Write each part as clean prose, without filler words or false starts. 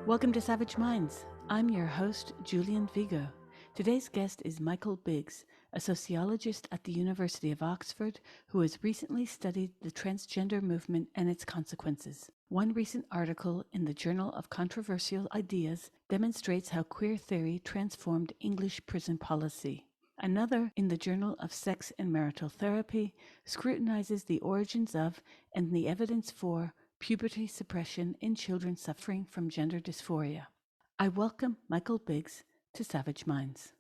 Welcome to Savage Minds. I'm your host, Julian Vigo. Today's guest is Michael Biggs, a sociologist at the University of Oxford who has recently studied the transgender movement and its consequences. One recent article in the Journal of Controversial Ideas demonstrates how queer theory transformed English prison policy. Another, in the Journal of Sex and Marital Therapy, scrutinizes the origins of and the evidence for puberty suppression in children suffering from gender dysphoria. I welcome Michael Biggs to Savage Minds.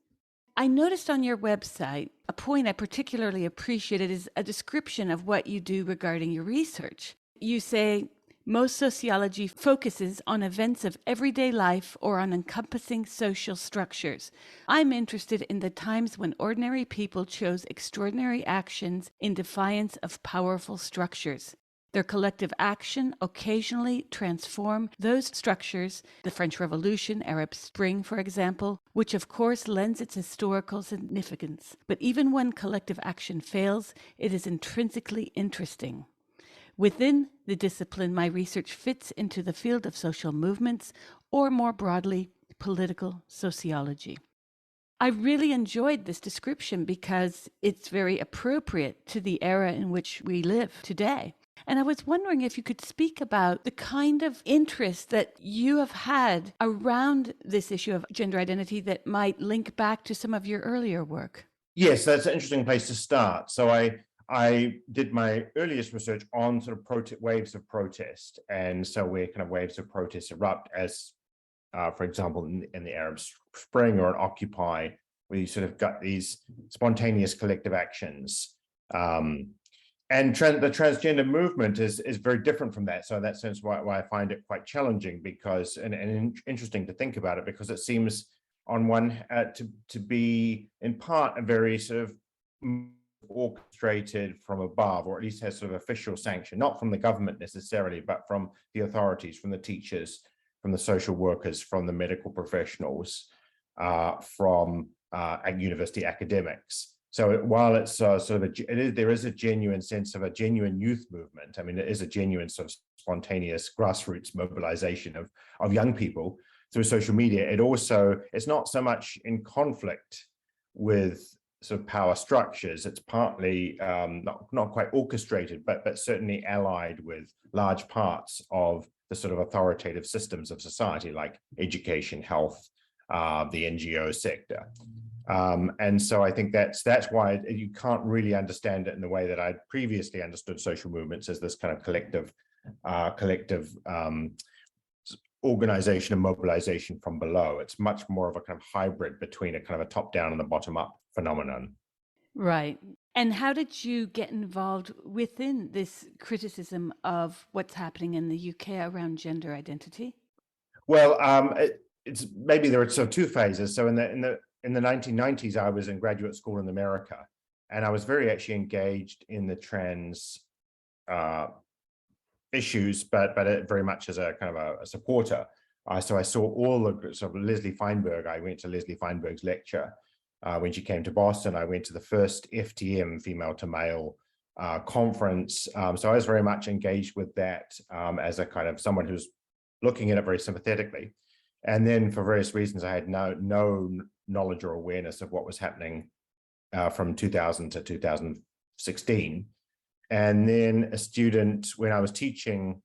I noticed on your website a point I particularly appreciated is a description of what you do regarding your research. You say, most sociology focuses on events of everyday life or on encompassing social structures. I'm interested in the times when ordinary people chose extraordinary actions in defiance of powerful structures. Their collective action occasionally transform those structures, the French Revolution, Arab Spring, for example, which of course lends its historical significance. But even when collective action fails, it is intrinsically interesting. Within the discipline, my research fits into the field of social movements, or more broadly, political sociology. I really enjoyed this description because it's very appropriate to the era in which we live today. And I was wondering if you could speak about the kind of interest that you have had around this issue of gender identity that might link back to some of your earlier work. Yes, that's an interesting place to start. So I did my earliest research on sort of waves of protest, and so where kind of waves of protest erupt as, for example, in the Arab Spring or in Occupy, where you sort of got these spontaneous collective actions. And the transgender movement is very different from that. So in that sense, why I find it quite challenging, because and interesting to think about it, because it seems on one to be in part a very sort of orchestrated from above, or at least has sort of official sanction, not from the government necessarily, but from the authorities, from the teachers, from the social workers, from the medical professionals, from university academics. So while it's sort of there is a genuine sense of a genuine youth movement. I mean, it is a genuine sort of spontaneous grassroots mobilization of young people through social media. It's not so much in conflict with sort of power structures. It's partly not quite orchestrated, but certainly allied with large parts of the sort of authoritative systems of society, like education, health, the NGO sector. And so I think that's why you can't really understand it in the way that I'd previously understood social movements, as this kind of collective organization and mobilization from below. It's much more of a kind of hybrid between a kind of a top-down and a bottom-up phenomenon. Right. And how did you get involved within this criticism of what's happening in the UK around gender identity? Well, it's maybe there are sort of two phases. So in the 1990s, I was in graduate school in America, and I was very actually engaged in the trans issues, but very much as a kind of a supporter. So I saw all the sort of Leslie Feinberg. I went to Leslie Feinberg's lecture when she came to Boston. I went to the first FTM, female to male conference. So I was very much engaged with that as a kind of someone who's looking at it very sympathetically. And then for various reasons, I had no knowledge or awareness of what was happening from 2000 to 2016. And then a student, when I was teaching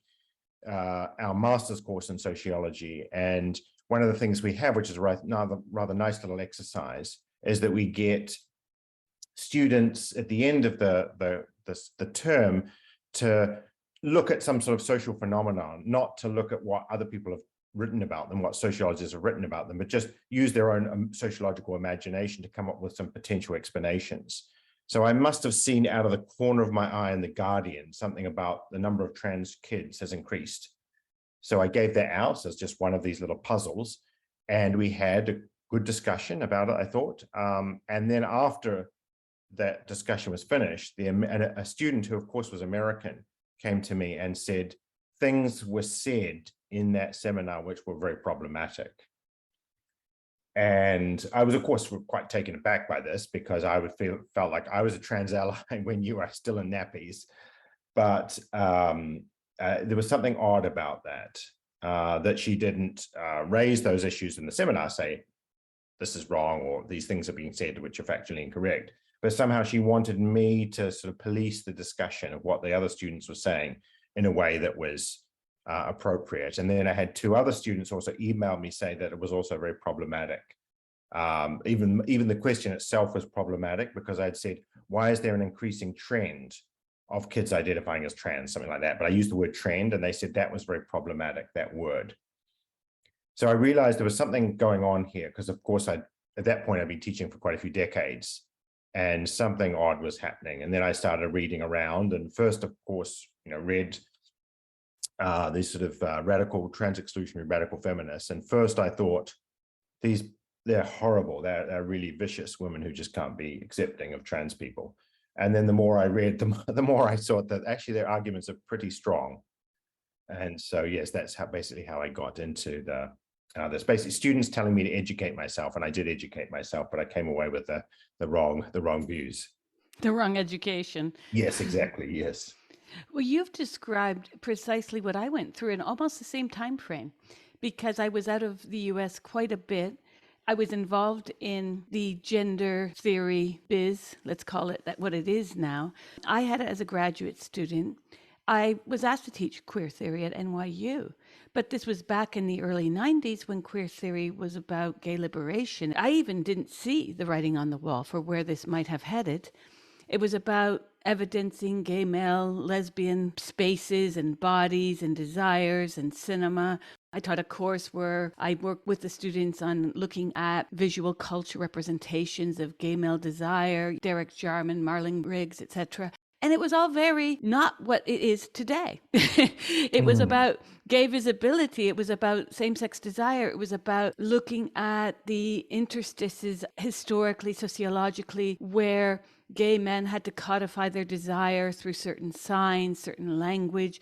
our master's course in sociology, and one of the things we have, which is a rather nice little exercise, is that we get students at the end of the term to look at some sort of social phenomenon, not to look at what other people have written about them, what sociologists have written about them, but just use their own sociological imagination to come up with some potential explanations. So I must have seen out of the corner of my eye in The Guardian something about the number of trans kids has increased. So I gave that out as just one of these little puzzles, and we had a good discussion about it, I thought. And then after that discussion was finished, a student who of course was American came to me and said, things were said in that seminar which were very problematic. And I was, of course, quite taken aback by this, because I felt like I was a trans ally when you are still in nappies. But there was something odd about that. that she didn't raise those issues in the seminar, say, this is wrong, or these things are being said which are factually incorrect. But somehow she wanted me to sort of police the discussion of what the other students were saying in a way that was appropriate. And then I had two other students also email me saying that it was also very problematic. Even the question itself was problematic, because I'd said, why is there an increasing trend of kids identifying as trans, something like that? But I used the word trend, and they said that was very problematic, that word. So I realized there was something going on here, because of course at that point I'd been teaching for quite a few decades, and something odd was happening. And then I started reading around, and first, of course, read these sort of radical trans-exclusionary radical feminists. And first I thought, they're horrible. They're really vicious women who just can't be accepting of trans people. And then the more I read, the more I saw that actually their arguments are pretty strong. And so, yes, that's basically how I got into this. Basically, students telling me to educate myself, and I did educate myself, but I came away with the wrong views. The wrong education. Yes, exactly. Yes. Well, you've described precisely what I went through in almost the same time frame, because I was out of the US quite a bit. I was involved in the gender theory biz, let's call it that, what it is now. I had it as a graduate student. I was asked to teach queer theory at NYU, but this was back in the early 90s when queer theory was about gay liberation. I even didn't see the writing on the wall for where this might have headed. It was about evidencing gay, male, lesbian spaces and bodies and desires and cinema. I taught a course where I worked with the students on looking at visual culture representations of gay male desire, Derek Jarman, Marlon Briggs, etc. And it was all very not what it is today. It was about gay visibility. It was about same-sex desire. It was about looking at the interstices historically, sociologically, where gay men had to codify their desire through certain signs, certain language.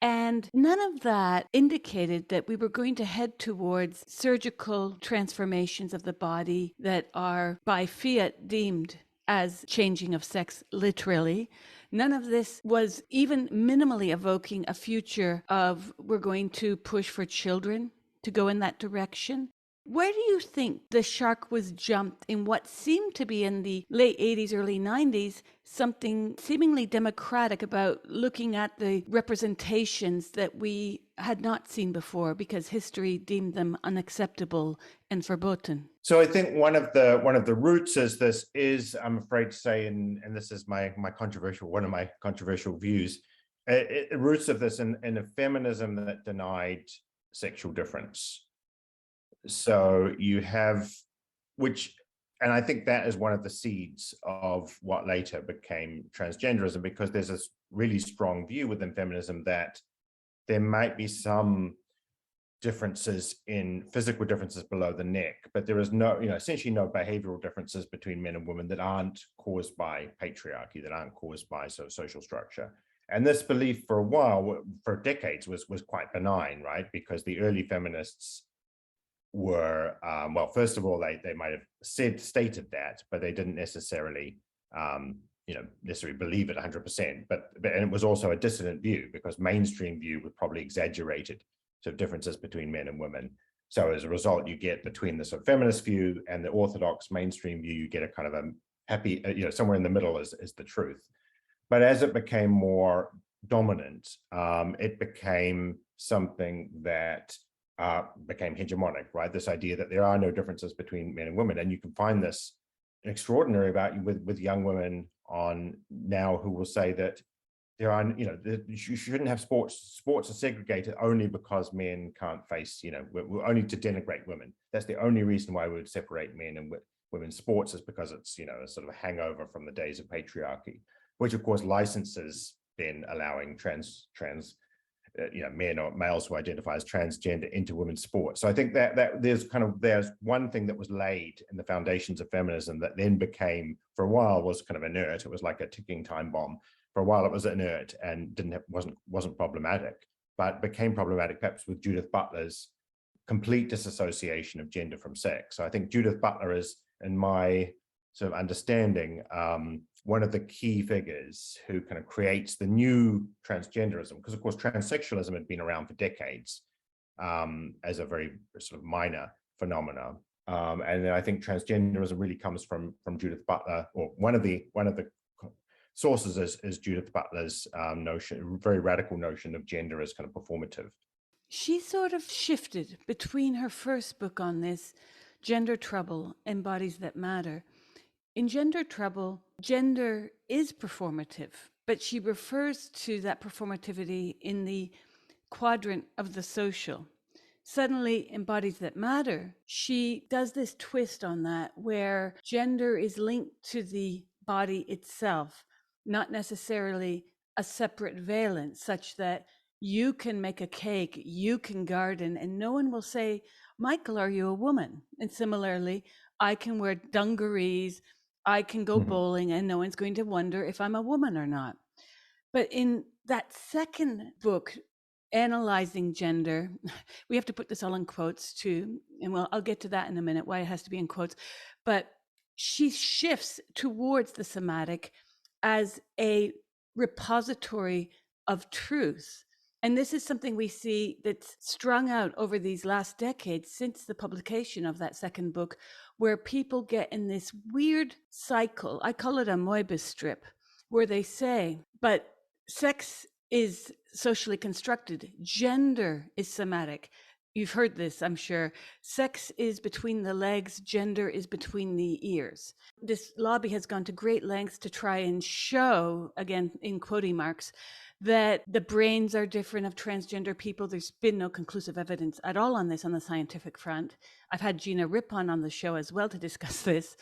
And none of that indicated that we were going to head towards surgical transformations of the body that are by fiat deemed as changing of sex, literally. None of this was even minimally evoking a future of we're going to push for children to go in that direction. Where do you think the shark was jumped in what seemed to be in the late 80s, early 90s, something seemingly democratic about looking at the representations that we had not seen before because history deemed them unacceptable and verboten? So I think one of the roots is this is, I'm afraid to say, and this is one of my controversial views, roots of this in a feminism that denied sexual difference. So you have, and I think that is one of the seeds of what later became transgenderism, because there's this really strong view within feminism that there might be some differences in physical differences below the neck, but there is no, essentially no behavioral differences between men and women that aren't caused by patriarchy, that aren't caused by social structure. And this belief for a while, for decades, was quite benign, right? Because the early feminists were, well, first of all, they might have stated that, but they didn't necessarily, necessarily believe it 100%. But and it was also a dissident view, because mainstream view was probably exaggerated sort of differences between men and women. So as a result, you get between the sort of feminist view and the orthodox mainstream view, you get a kind of a happy, somewhere in the middle is the truth. But as it became more dominant, it became something that became hegemonic, right? This idea that there are no differences between men and women. And you can find this extraordinary about with young women on now who will say that there are, you shouldn't have sports. Sports are segregated only because men can't face, we're only to denigrate women. That's the only reason why we would separate men and women's sports, is because it's, a sort of a hangover from the days of patriarchy, which of course licenses then allowing men or males who identify as transgender into women's sports. So I think that there's one thing that was laid in the foundations of feminism that then became, for a while, was kind of inert. It was like a ticking time bomb. For a while, it was inert and wasn't problematic, but became problematic perhaps with Judith Butler's complete disassociation of gender from sex. So I think Judith Butler is, in my sort of understanding, one of the key figures who kind of creates the new transgenderism, because of course transsexualism had been around for decades, as a very sort of minor phenomena. And then I think transgenderism really comes from Judith Butler, or one of the sources is Judith Butler's notion, very radical notion of gender as kind of performative. She sort of shifted between her first book on this, Gender Trouble and Bodies That Matter. In Gender Trouble, gender is performative, but she refers to that performativity in the quadrant of the social. Suddenly, in Bodies That Matter, she does this twist on that where gender is linked to the body itself, not necessarily a separate valence, such that you can make a cake, you can garden, and no one will say, Michael, are you a woman? And similarly, I can wear dungarees, I can go bowling, and no one's going to wonder if I'm a woman or not. But in that second book, Analyzing Gender, we have to put this all in quotes too, and I'll get to that in a minute, why it has to be in quotes. But she shifts towards the somatic as a repository of truth. And this is something we see that's strung out over these last decades since the publication of that second book, where people get in this weird cycle. I call it a Moebius strip, where they say, but sex is socially constructed, gender is somatic. You've heard this, I'm sure. Sex is between the legs, gender is between the ears. This lobby has gone to great lengths to try and show, again, in quoting marks, that the brains are different of transgender people. There's been no conclusive evidence at all on this on the scientific front. I've had Gina Rippon on the show as well to discuss this.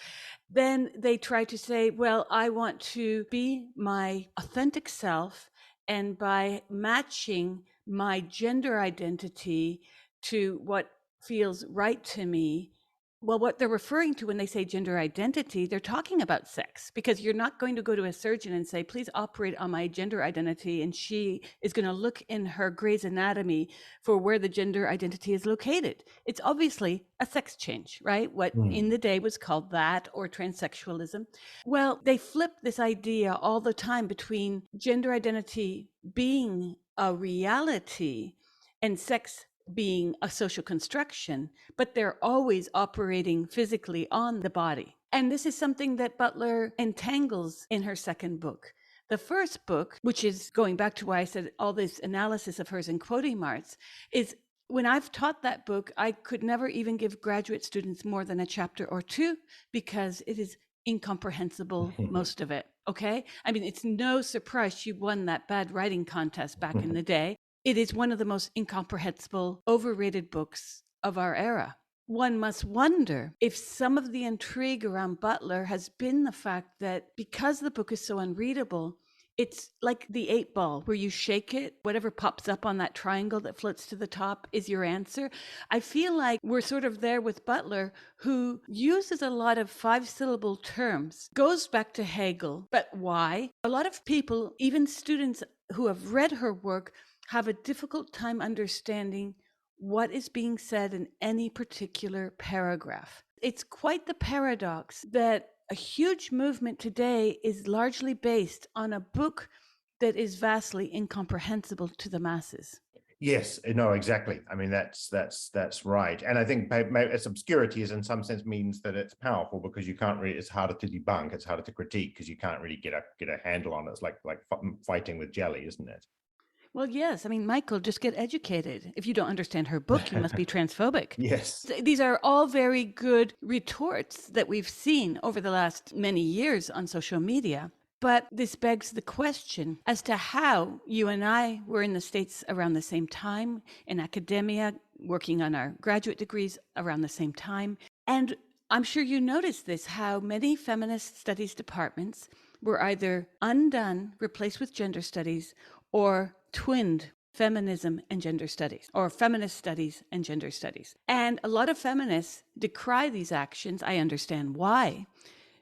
Then they try to say, well, I want to be my authentic self, and by matching my gender identity to what feels right to me, well, what they're referring to when they say gender identity, they're talking about sex, because you're not going to go to a surgeon and say, please operate on my gender identity, and she is going to look in her Grey's Anatomy for where the gender identity is located. It's obviously a sex change, right? What in the day was called that, or transsexualism. Well, they flip this idea all the time between gender identity being a reality and sex being a social construction, but they're always operating physically on the body. And this is something that Butler entangles in her second book. The first book, which is going back to why I said all this analysis of hers in quoting marks, is when I've taught that book, I could never even give graduate students more than a chapter or two, because it is incomprehensible, most of it. Okay? I mean, it's no surprise she won that bad writing contest back in the day. It is one of the most incomprehensible, overrated books of our era. One must wonder if some of the intrigue around Butler has been the fact that because the book is so unreadable, it's like the 8-ball where you shake it, whatever pops up on that triangle that floats to the top is your answer. I feel like we're sort of there with Butler, who uses a lot of 5-syllable terms, goes back to Hegel, but why? A lot of people, even students who have read her work, have a difficult time understanding what is being said in any particular paragraph. It's quite the paradox that a huge movement today is largely based on a book that is vastly incomprehensible to the masses. Yes, no, exactly. I mean, that's right. And I think its obscurity is in some sense means that it's powerful, because you can't really, it's harder to debunk, it's harder to critique, because you can't really get a handle on it. It's like fighting with jelly, isn't it? Well, yes. I mean, Michael, just get educated. If you don't understand her book, you must be transphobic. Yes. These are all very good retorts that we've seen over the last many years on social media. But this begs the question as to how you and I were in the States around the same time, in academia, working on our graduate degrees around the same time. And I'm sure you noticed this, how many feminist studies departments were either undone, replaced with gender studies, or twinned feminism and gender studies, or feminist studies and gender studies. And a lot of feminists decry these actions. I understand why,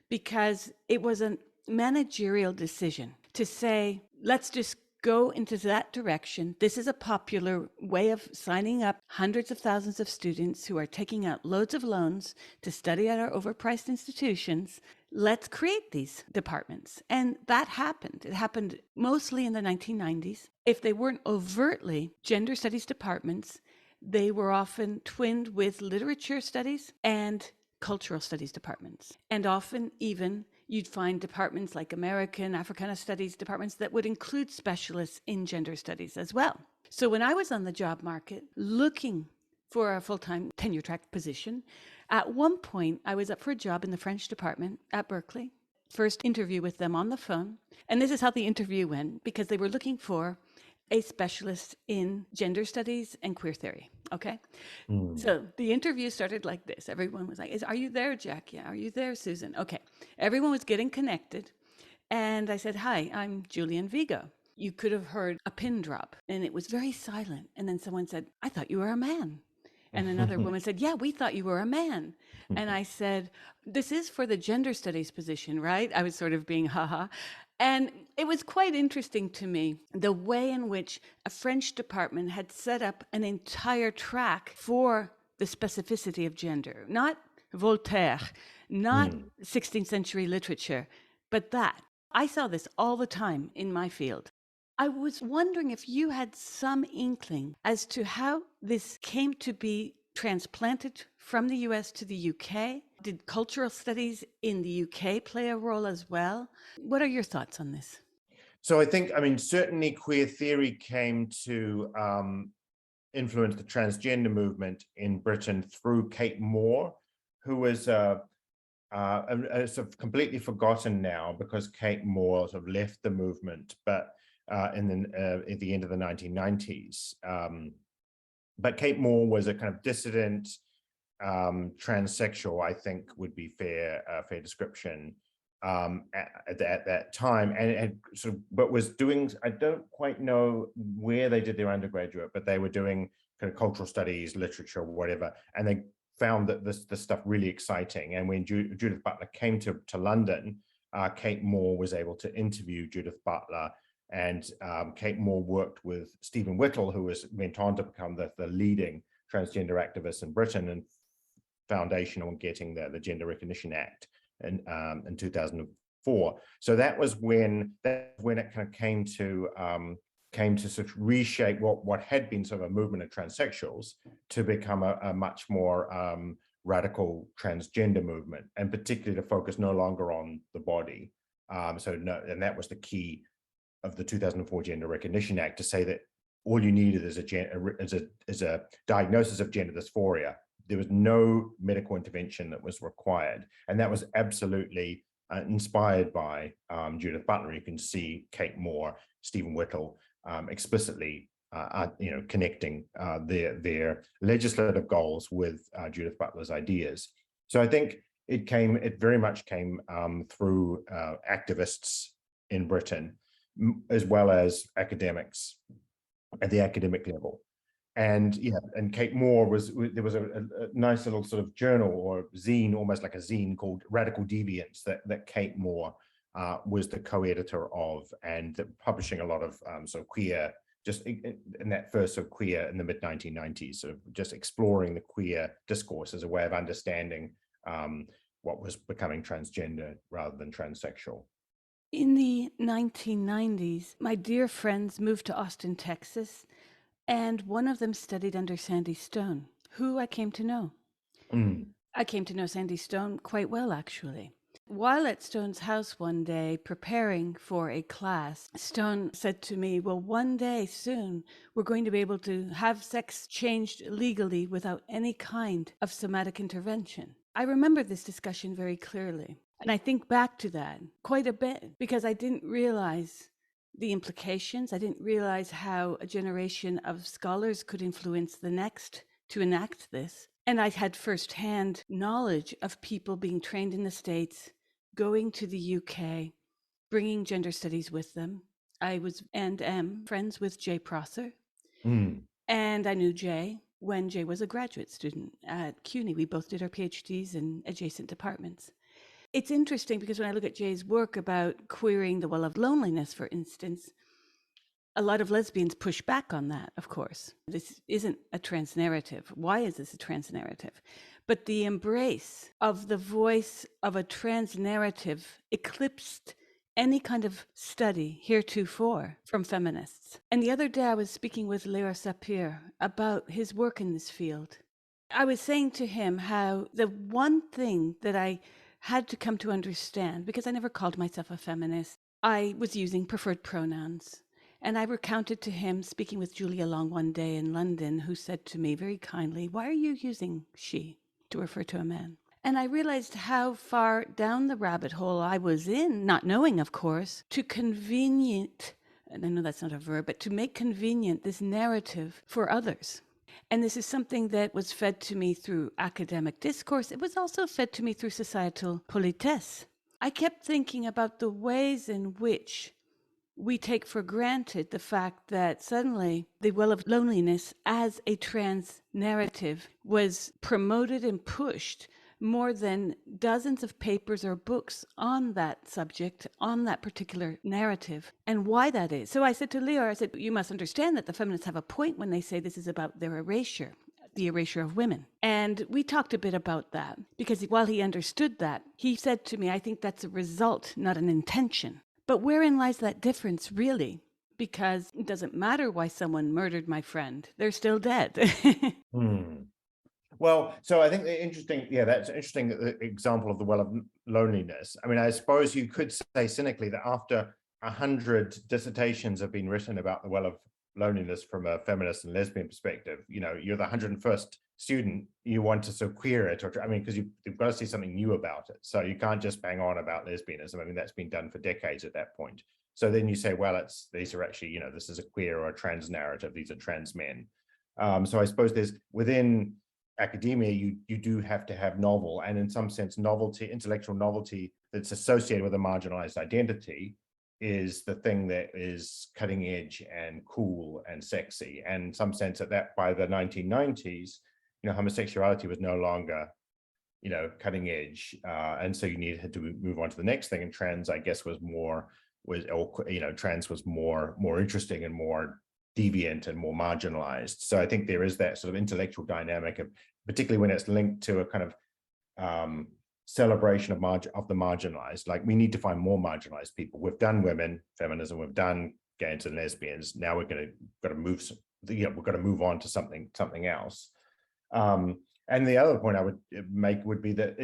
because it was a managerial decision to say, let's just go into that direction. This is a popular way of signing up hundreds of thousands of students who are taking out loads of loans to study at our overpriced institutions. Let's create these departments. And that happened. It happened mostly in the 1990s. If they weren't overtly gender studies departments, they were often twinned with literature studies and cultural studies departments. And often even you'd find departments like American, Africana studies departments that would include specialists in gender studies as well. So when I was on the job market looking for a full-time tenure-track position, at one point I was up for a job in the French department at Berkeley. First interview with them on the phone. And this is how the interview went, because they were looking for a specialist in gender studies and queer theory. Okay. So the interview started like this. Everyone was like, are you there, Jack? Yeah. Are you there, Susan? Okay. Everyone was getting connected. And I said, hi, I'm Julian Vigo. You could have heard a pin drop, and it was very silent. And then someone said, I thought you were a man. And another woman said, yeah, we thought you were a man. And I said, this is for the gender studies position, right? I was sort of being haha. And it was quite interesting to me, the way in which a French department had set up an entire track for the specificity of gender, not Voltaire, not 16th century literature, but that. I saw this all the time in my field. I was wondering if you had some inkling as to how this came to be transplanted from the US to the UK. Did cultural studies in the UK play a role as well? What are your thoughts on this? So I think, certainly queer theory came to influence the transgender movement in Britain through Kate Moore, who was sort of completely forgotten now because Kate Moore sort of left the movement, but at the end of the 1990s. But Kate Moore was a kind of dissident transsexual, I think would be fair description at that time, and sort of, but was doing, I don't quite know where they did their undergraduate, but they were doing kind of cultural studies, literature, whatever, and they found that this stuff really exciting. And when Judith Butler came to London, Kate Moore was able to interview Judith Butler, and Kate Moore worked with Stephen Whittle, who went on to become the leading transgender activist in Britain and foundational in getting the Gender Recognition Act in 2004. So that was when it kind of came to sort of reshape what had been sort of a movement of transsexuals to become a much more radical transgender movement, and particularly to focus no longer on the body. And that was the key of the 2004 Gender Recognition Act, to say that all you needed is a diagnosis of gender dysphoria. There was no medical intervention that was required, and that was absolutely inspired by Judith Butler. You can see Kate Moore, Stephen Whittle explicitly, connecting their legislative goals with Judith Butler's ideas. So I think it very much came through activists in Britain, as well as academics at the academic level. And Kate Moore there was a nice little sort of journal or zine, almost like a zine, called Radical Deviance that Kate Moore was the co-editor of, and publishing a lot of sort of queer, just in that first sort of queer in the mid 1990s, sort of just exploring the queer discourse as a way of understanding what was becoming transgender rather than transsexual. In the 1990s, my dear friends moved to Austin, Texas, and one of them studied under Sandy Stone, who I came to know. I came to know Sandy Stone quite well, actually. While at Stone's house one day, preparing for a class, Stone said to me, well, one day soon, we're going to be able to have sex changed legally without any kind of somatic intervention. I remember this discussion very clearly. And I think back to that quite a bit, because I didn't realize the implications. I didn't realize how a generation of scholars could influence the next to enact this. And I had firsthand knowledge of people being trained in the States, going to the UK, bringing gender studies with them. I was and am friends with Jay Prosser. And I knew Jay when Jay was a graduate student at CUNY. We both did our PhDs in adjacent departments. It's interesting because when I look at Jay's work about queering the well of loneliness, for instance, a lot of lesbians push back on that, of course. This isn't a trans narrative. Why is this a trans narrative? But the embrace of the voice of a trans narrative eclipsed any kind of study heretofore from feminists. And the other day I was speaking with Leo Sapir about his work in this field. I was saying to him how the one thing that I had to come to understand, because I never called myself a feminist, I was using preferred pronouns. And I recounted to him, speaking with Julia Long one day in London, who said to me very kindly, "Why are you using she to refer to a man?" And I realized how far down the rabbit hole I was in, not knowing, of course, to convenient, and I know that's not a verb, but to make convenient this narrative for others. And this is something that was fed to me through academic discourse. It was also fed to me through societal politesse. I kept thinking about the ways in which we take for granted the fact that suddenly the well of loneliness as a trans narrative was promoted and pushed more than dozens of papers or books on that subject, on that particular narrative, and why that is. So I said to Leo, I said, you must understand that the feminists have a point when they say this is about their erasure, the erasure of women. And we talked a bit about that, because while he understood that, he said to me, I think that's a result, not an intention. But wherein lies that difference, really? Because it doesn't matter why someone murdered my friend. They're still dead. Well, so I think that's an interesting example of the well of loneliness. I mean, I suppose you could say cynically that after 100 dissertations have been written about the well of loneliness from a feminist and lesbian perspective, you're the 101st student, you want to sort of queer it, because you've got to see something new about it. So you can't just bang on about lesbianism. I mean, that's been done for decades at that point. So then you say, well, these are actually, this is a queer or a trans narrative. These are trans men. So I suppose there's within academia, you do have to have novel, and in some sense novelty, intellectual novelty that's associated with a marginalized identity is the thing that is cutting edge and cool and sexy. And in some sense that by the 1990s, homosexuality was no longer, cutting edge. And so you needed to move on to the next thing. And trans, I guess, trans was more interesting and more deviant and more marginalized. So I think there is that sort of intellectual dynamic of, particularly when it's linked to a kind of celebration of the marginalized. Like, we need to find more marginalized people. We've done women, feminism, we've done gays and lesbians. Now we've got to move on to something else. And the other point I would make would be that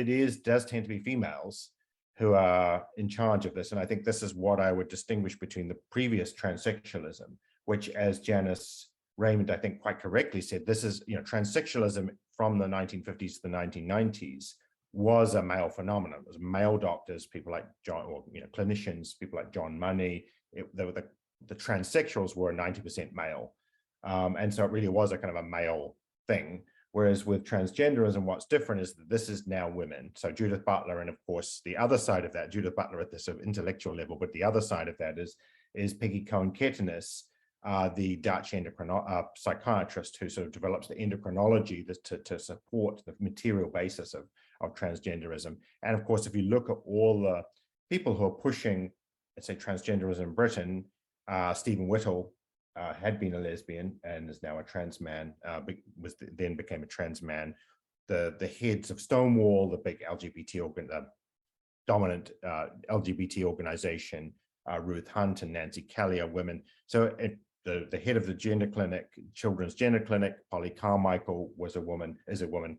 does tend to be females who are in charge of this. And I think this is what I would distinguish between the previous transsexualism, which, as Janice Raymond, I think, quite correctly said, this is, transsexualism from the 1950s to the 1990s was a male phenomenon. It was male doctors, people like John, or clinicians, people like John Money. The transsexuals were 90% male, and so it really was a kind of a male thing. Whereas with transgenderism, what's different is that this is now women. So Judith Butler, and of course the other side of that, Judith Butler at the sort of intellectual level, but the other side of that is Peggy Cohen-Ketenis, the Dutch psychiatrist who sort of develops the endocrinology to support the material basis of transgenderism. And of course, if you look at all the people who are pushing, let's say, transgenderism in Britain, Stephen Whittle had been a lesbian and is now a trans man, then became a trans man. The heads of Stonewall, the big dominant LGBT organization, Ruth Hunt and Nancy Kelly are women. So the head of the gender clinic, Children's Gender Clinic, Polly Carmichael, is a woman.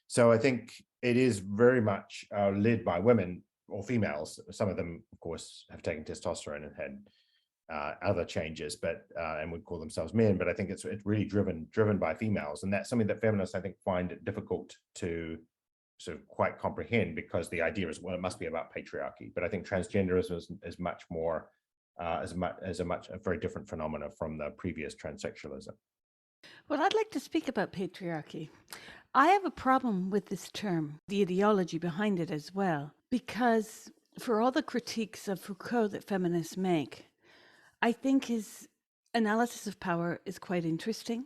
So I think it is very much led by women or females. Some of them, of course, have taken testosterone and had other changes, but and would call themselves men. But I think it's really driven by females, and that's something that feminists, I think, find it difficult to sort of quite comprehend, because the idea is, well, it must be about patriarchy. But I think transgenderism is much more a very different phenomena from the previous transsexualism. Well, I'd like to speak about patriarchy. I have a problem with this term, the ideology behind it as well, because for all the critiques of Foucault that feminists make, I think his analysis of power is quite interesting.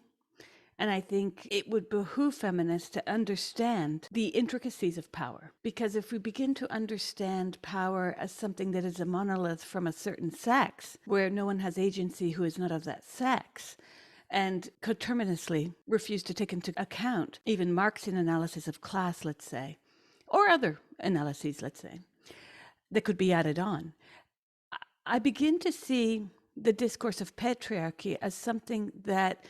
And I think it would behoove feminists to understand the intricacies of power. Because if we begin to understand power as something that is a monolith from a certain sex, where no one has agency who is not of that sex, and coterminously refuse to take into account even Marxian analysis of class, let's say, or other analyses, let's say, that could be added on. I begin to see the discourse of patriarchy as something that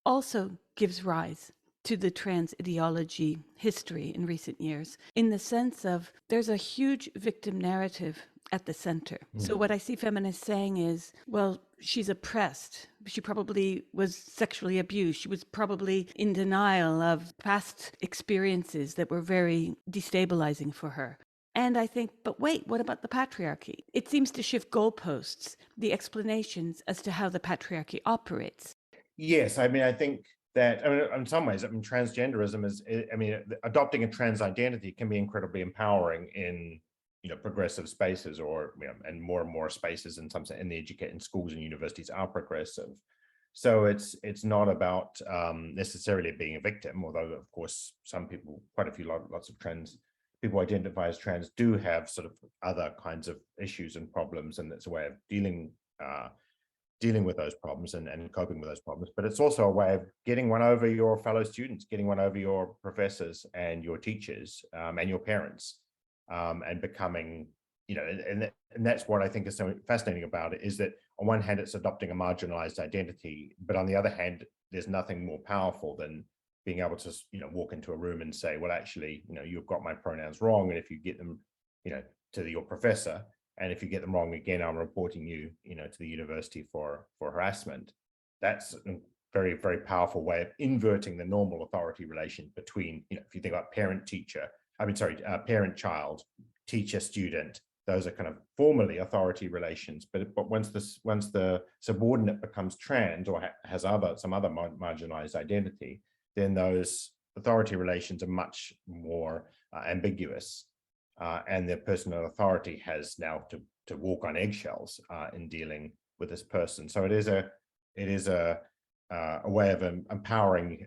also gives rise to the trans ideology history in recent years, in the sense of there's a huge victim narrative at the center. So what I see feminists saying is, well, she's oppressed. She probably was sexually abused. She was probably in denial of past experiences that were very destabilizing for her. And I think, but wait, what about the patriarchy? It seems to shift goalposts, the explanations as to how the patriarchy operates. Yes, I mean, I think that, I mean, in some ways, I mean, transgenderism is, I mean, adopting a trans identity can be incredibly empowering in, progressive spaces, or, and more spaces in some sense, in the in schools and universities are progressive. So it's not about necessarily being a victim, although of course some people, quite a few, lots of trans people identify as trans do have sort of other kinds of issues and problems, and it's a way of dealing with those problems and coping with those problems. But it's also a way of getting one over your fellow students, getting one over your professors and your teachers and your parents, and becoming, and that's what I think is so fascinating about it, is that on one hand, it's adopting a marginalized identity, but on the other hand, there's nothing more powerful than being able to, walk into a room and say, well, actually, you've got my pronouns wrong. And if you get them, to your professor, and if you get them wrong again, I'm reporting you, to the university for harassment. That's a very, very powerful way of inverting the normal authority relation between, if you think about parent-child, teacher-student, those are kind of formally authority relations. But once the subordinate becomes trans or has some other marginalized identity, then those authority relations are much more ambiguous. And the person of authority has now to walk on eggshells in dealing with this person. So it is a way of empowering,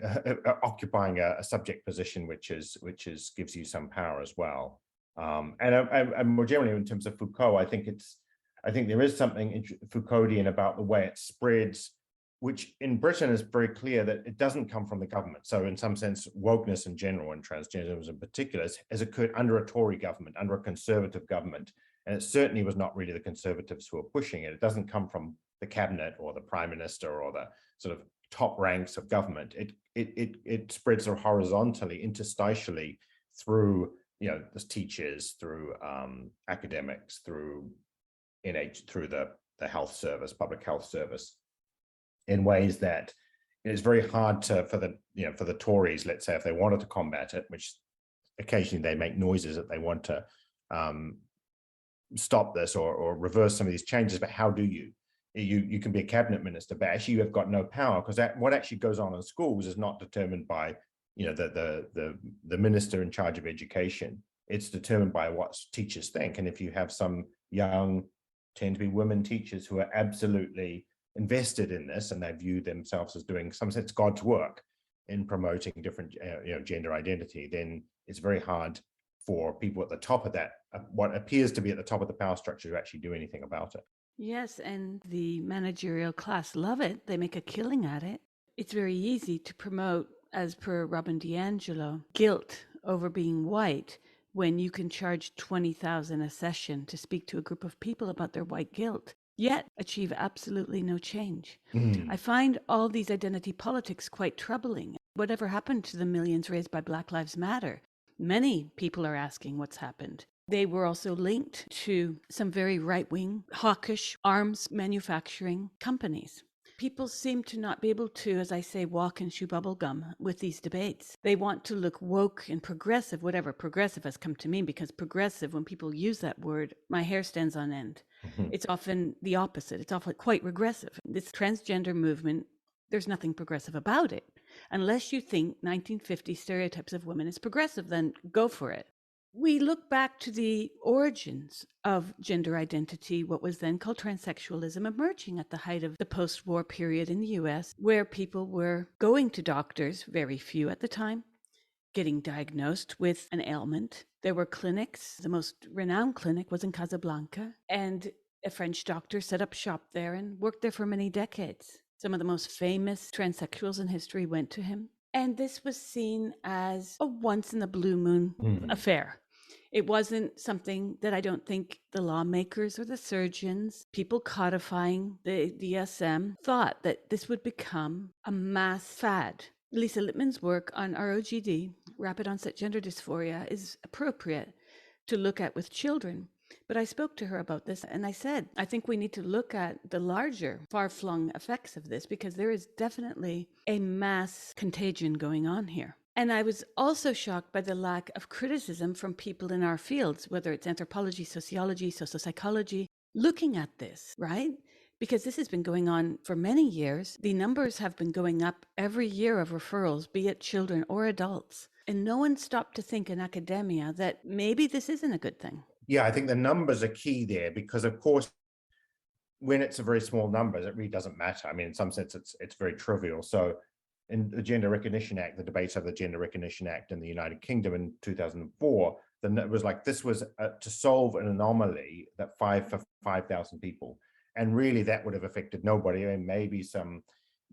occupying a subject position, which gives you some power as well. And more generally, in terms of Foucault, I think there is something Foucauldian about the way it spreads, which in Britain is very clear that it doesn't come from the government. So in some sense, wokeness in general, and transgenderism in particular, has occurred under a Tory government, under a Conservative government. And it certainly was not really the Conservatives who were pushing it. It doesn't come from the cabinet or the prime minister or the sort of top ranks of government. It spreads sort of horizontally, interstitially, through, the teachers, through academics, through the health service, public health service, in ways that it's very hard for the Tories, let's say, if they wanted to combat it, which occasionally they make noises that they want to stop this or reverse some of these changes. But how do you can be a cabinet minister, but actually you have got no power, because what actually goes on in schools is not determined by the minister in charge of education. It's determined by what teachers think. And if you have some young, tend to be women teachers, who are absolutely invested in this, and they view themselves as doing some sense God's work in promoting different gender identity, then it's very hard for people at the top of that, what appears to be at the top of the power structure, to actually do anything about it. Yes, and the managerial class love it. They make a killing at it. It's very easy to promote, as per Robin DiAngelo, guilt over being white, when you can charge $20,000 a session to speak to a group of people about their white guilt, yet achieve absolutely no change. I find all these identity politics quite troubling. Whatever happened to the millions raised by Black Lives Matter? Many people are asking what's happened. They were also linked to some very right-wing, hawkish arms manufacturing companies. People seem to not be able to, as I say, walk and chew bubblegum with these debates. They want to look woke and progressive, whatever progressive has come to mean, because progressive, when people use that word, my hair stands on end. It's often the opposite. It's often quite regressive. This transgender movement, there's nothing progressive about it. Unless you think 1950 stereotypes of women is progressive, then go for it. We look back to the origins of gender identity, what was then called transsexualism, emerging at the height of the post-war period in the US, where people were going to doctors, very few at the time, getting diagnosed with an ailment. There were clinics. The most renowned clinic was in Casablanca, and a French doctor set up shop there and worked there for many decades. Some of the most famous transsexuals in history went to him. And this was seen as a once in the blue moon affair. It wasn't something that I don't think the lawmakers or the surgeons, people codifying the DSM, thought that this would become a mass fad. Lisa Lippman's work on ROGD, rapid onset gender dysphoria, is appropriate to look at with children. But I spoke to her about this and I said, I think we need to look at the larger, far flung effects of this because there is definitely a mass contagion going on here. And I was also shocked by the lack of criticism from people in our fields, whether it's anthropology, sociology, social psychology, looking at this, right? Because this has been going on for many years. The numbers have been going up every year of referrals, be it children or adults. And no one stopped to think in academia that maybe this isn't a good thing. Yeah, I think the numbers are key there because, of course, when it's a very small number, it really doesn't matter. I mean, in some sense, it's very trivial. So in the Gender Recognition Act, the debates of the Gender Recognition Act in the United Kingdom in 2004, then it was like this was to solve an anomaly that 5 for 5,000 people. And really that would have affected nobody. I mean, maybe some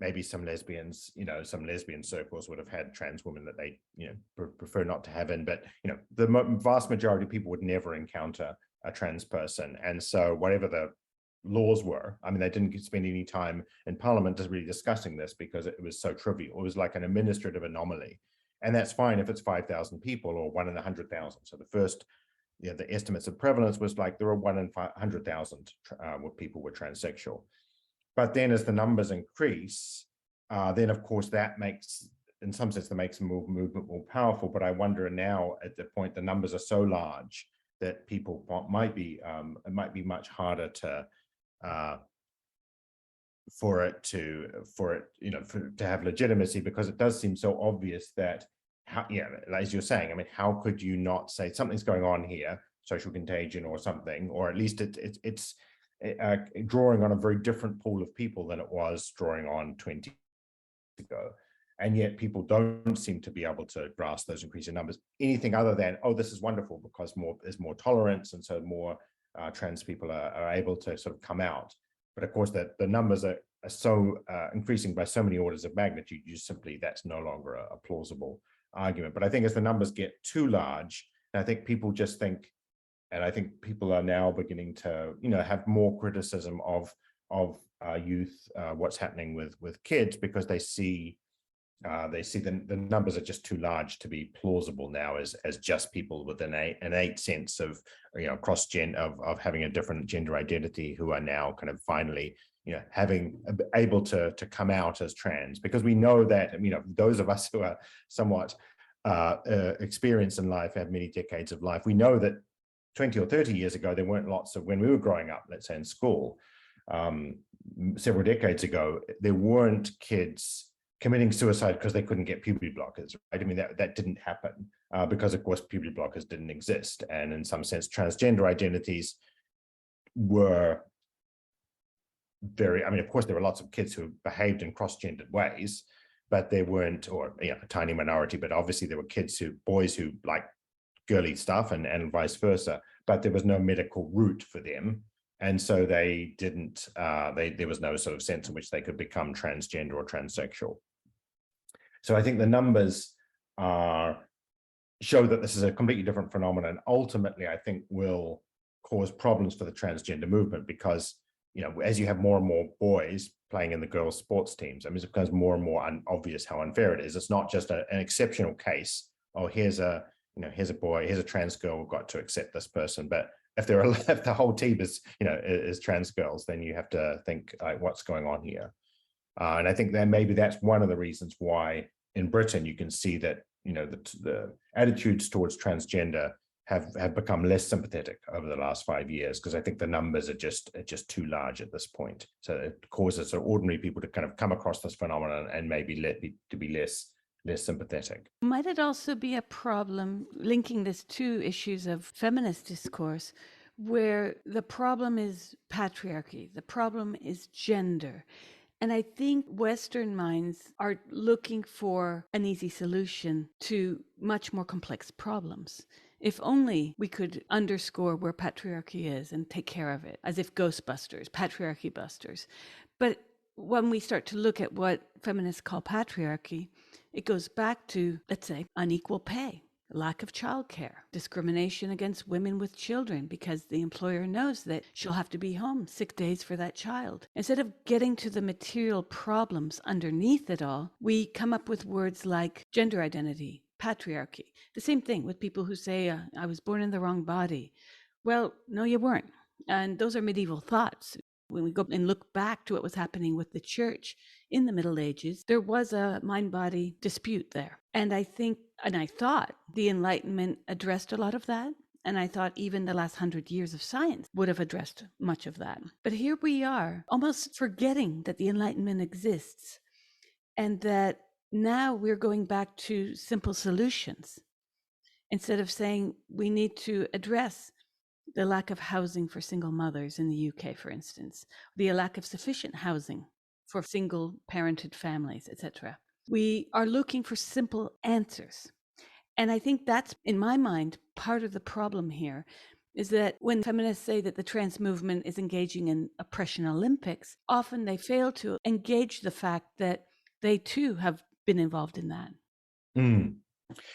lesbians, some lesbian circles would have had trans women that they, prefer not to have in, but, the vast majority of people would never encounter a trans person. And so whatever the laws were, I mean, they didn't spend any time in Parliament just really discussing this because it was so trivial. It was like an administrative anomaly. And that's fine if it's 5,000 people or 1 in 100,000. So the first, the estimates of prevalence was like there were 1 in 100,000 people were transsexual. But then as the numbers increase, then of course that makes, in some sense, that makes the movement more powerful. But I wonder now at the point the numbers are so large that people might be, it might be much harder to, for it to have legitimacy, because it does seem so obvious that, as you're saying, I mean, how could you not say something's going on here, social contagion or something, or at least it's drawing on a very different pool of people than it was drawing on 20 years ago. And yet people don't seem to be able to grasp those increasing numbers, anything other than, oh, this is wonderful because there's more tolerance, and so more trans people are able to sort of come out. But of course, that the numbers are so increasing by so many orders of magnitude, that's no longer a plausible argument. But I think as the numbers get too large, and I think people just think, and I think people are now beginning to, have more criticism of youth, what's happening with kids, because they see the numbers are just too large to be plausible now as just people with an innate sense of, of having a different gender identity, who are now kind of finally, having able to come out as trans. Because we know that, those of us who are somewhat experienced in life, have many decades of life, we know that 20 or 30 years ago, there weren't lots of, when we were growing up, let's say in school, several decades ago, there weren't kids committing suicide because they couldn't get puberty blockers, right? I mean, that didn't happen because, of course, puberty blockers didn't exist. And in some sense, transgender identities were of course, there were lots of kids who behaved in cross-gendered ways, but there weren't, or a tiny minority, but obviously there were boys who like girly stuff and vice versa, but there was no medical route for them. And so they didn't, there was no sort of sense in which they could become transgender or transsexual. So I think the numbers show that this is a completely different phenomenon. Ultimately, I think will cause problems for the transgender movement because, as you have more and more boys playing in the girls' sports teams, I mean, it becomes more and more obvious how unfair it is. It's not just an exceptional case. Oh, here's a boy, here's a trans girl, we've got to accept this person. But if the whole team is, is trans girls, then you have to think, like, what's going on here? And I think that maybe that's one of the reasons why in Britain you can see that, the attitudes towards transgender have become less sympathetic over the last 5 years, because I think the numbers are just too large at this point. So it causes ordinary people to kind of come across this phenomenon and maybe to be less sympathetic. Might it also be a problem linking this to issues of feminist discourse, where the problem is patriarchy, the problem is gender? And I think Western minds are looking for an easy solution to much more complex problems. If only we could underscore where patriarchy is and take care of it, as if Ghostbusters, patriarchy busters. But when we start to look at what feminists call patriarchy, it goes back to, let's say, unequal pay. lack of childcare, discrimination against women with children because the employer knows that she'll have to be home 6 days for that child. Instead of getting to the material problems underneath it all, we come up with words like gender identity, patriarchy. The same thing with people who say, I was born in the wrong body. Well, no, you weren't. And those are medieval thoughts. When we go and look back to what was happening with the church in the Middle Ages, there was a mind-body dispute there. And I thought the Enlightenment addressed a lot of that. And I thought even the last 100 years of science would have addressed much of that. But here we are, almost forgetting that the Enlightenment exists and that now we're going back to simple solutions instead of saying we need to address the lack of housing for single mothers in the UK, for instance, the lack of sufficient housing for single parented families, etc. We are looking for simple answers. And I think that's, in my mind, part of the problem here is that when feminists say that the trans movement is engaging in oppression Olympics, often they fail to engage the fact that they too have been involved in that.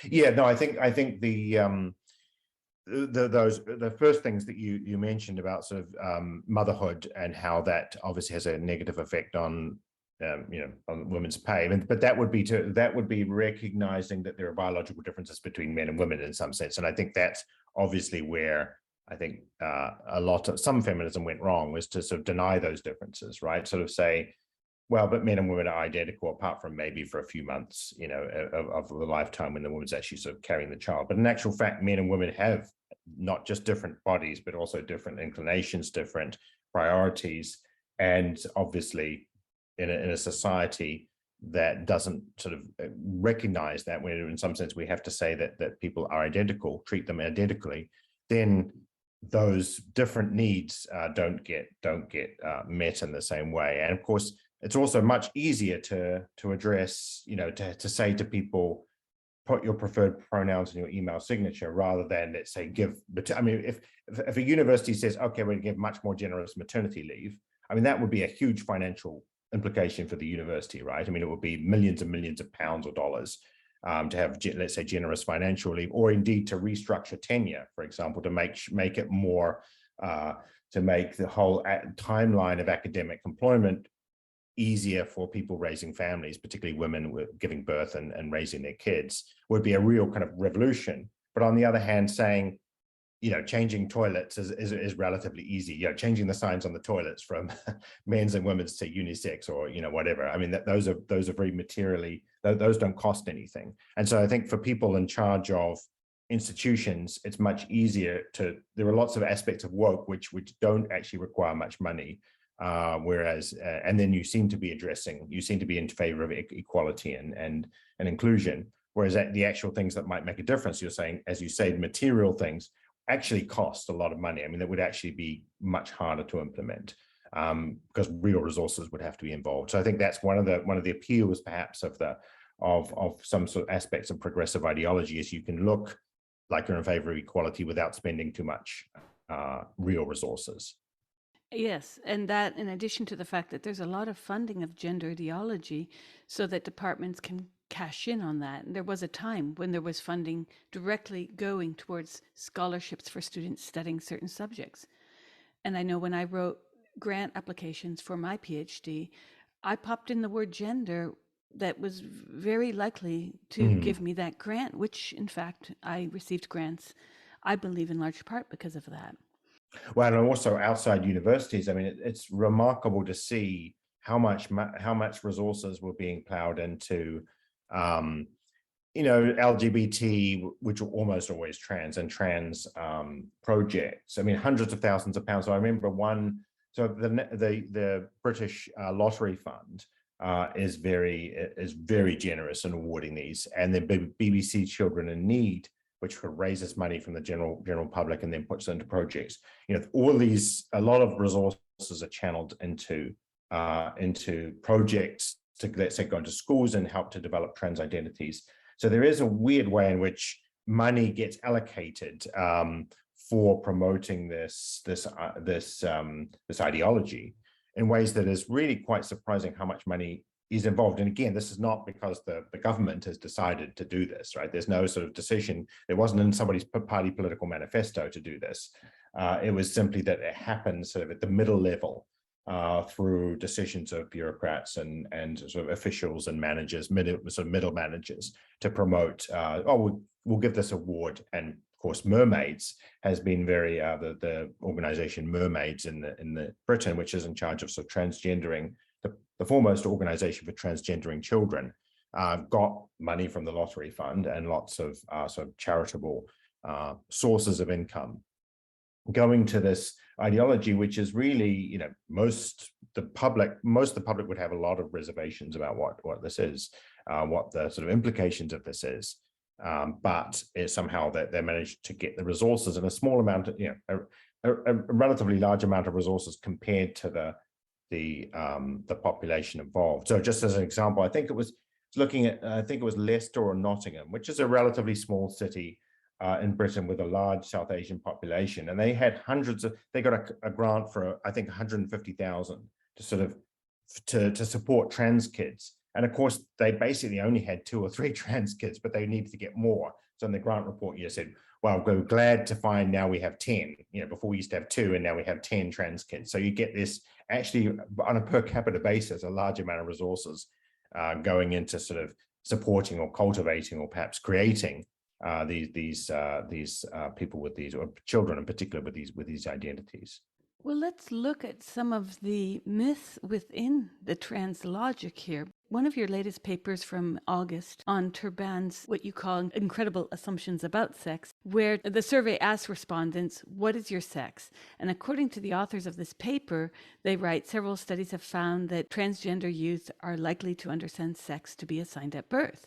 Yeah, no, I think the first things that you mentioned about sort of motherhood and how that obviously has a negative effect on on women's pay, but that would be recognizing that there are biological differences between men and women in some sense, and I think that's obviously where I think some feminism went wrong, was to sort of deny those differences, right? Sort of say, well, but men and women are identical apart from maybe for a few months, of the lifetime when the woman's actually sort of carrying the child. But in actual fact, men and women have not just different bodies, but also different inclinations, different priorities. And obviously, in a society that doesn't sort of recognize that, when in some sense we have to say that people are identical, treat them identically, then those different needs don't get met in the same way. And of course, it's also much easier to address, to say to people, put your preferred pronouns in your email signature, rather than, let's say, if a university says, okay, we're going to give much more generous maternity leave, I mean, that would be a huge financial implication for the university, right? I mean, it would be millions and millions of pounds or dollars to have, let's say, generous financial leave, or indeed to restructure tenure, for example, to make it more, to make the whole timeline of academic employment easier for people raising families, particularly women giving birth and raising their kids, would be a real kind of revolution. But on the other hand, saying, changing toilets is relatively easy. Changing the signs on the toilets from men's and women's to unisex, or whatever. I mean, those are very materially, those don't cost anything. And so I think for people in charge of institutions, it's much easier there are lots of aspects of woke which don't actually require much money. Whereas, and then you seem to be in favor of equality and inclusion. Whereas the actual things that might make a difference, you're saying, as you say, material things actually cost a lot of money. I mean, that would actually be much harder to implement because real resources would have to be involved. So I think that's one of the appeals, perhaps, of some sort of aspects of progressive ideology, is you can look like you're in favor of equality without spending too much real resources. Yes, and that in addition to the fact that there's a lot of funding of gender ideology so that departments can cash in on that. And there was a time when there was funding directly going towards scholarships for students studying certain subjects. And I know when I wrote grant applications for my PhD, I popped in the word gender that was very likely to give me that grant, which in fact I received grants, I believe, in large part because of that. Well, and also outside universities, I mean, it's remarkable to see how much resources were being plowed into, LGBT, which are almost always trans projects. I mean, hundreds of thousands of pounds. So I remember the British Lottery Fund is very generous in awarding these, and the BBC Children in Need, which raises money from the general public and then puts it into projects. A lot of resources are channeled into projects to, let's say, go into schools and help to develop trans identities. So there is a weird way in which money gets allocated for promoting this ideology in ways that is really quite surprising. How much money is involved. And again, this is not because the government has decided to do this, right? There's no sort of decision. It wasn't in somebody's party political manifesto to do this. It was simply that it happens sort of at the middle level through decisions of bureaucrats and sort of officials and managers, middle managers, to promote, we'll give this award. And of course, Mermaids has been very, the organization Mermaids in the Britain, which is in charge of sort of transgendering, the foremost organization for transgendering children, got money from the lottery fund and lots of sort of charitable sources of income going to this ideology, which is really, you know, most of the public would have a lot of reservations about what this is, what the sort of implications of this is, but it's somehow that they managed to get the resources in a small amount of, you know, a relatively large amount of resources compared to the population involved. So just as an example, I think it was Leicester or Nottingham, which is a relatively small city in Britain with a large South Asian population, and they had they got a grant for, I think, 150,000 to sort of to support trans kids. And of course, they basically only had 2 or 3 trans kids, but they needed to get more. So in the grant report, you said, well, we're glad to find now we have 10, you know, before we used to have 2 and now we have 10 trans kids. So you get this actually on a per capita basis, a large amount of resources going into sort of supporting or cultivating or perhaps creating these people with these, or children in particular with these identities. Well, let's look at some of the myths within the trans logic here. One of your latest papers from August on Turban's, what you call incredible assumptions about sex, where the survey asks respondents, what is your sex? And according to the authors of this paper, they write, several studies have found that transgender youth are likely to understand sex to be assigned at birth.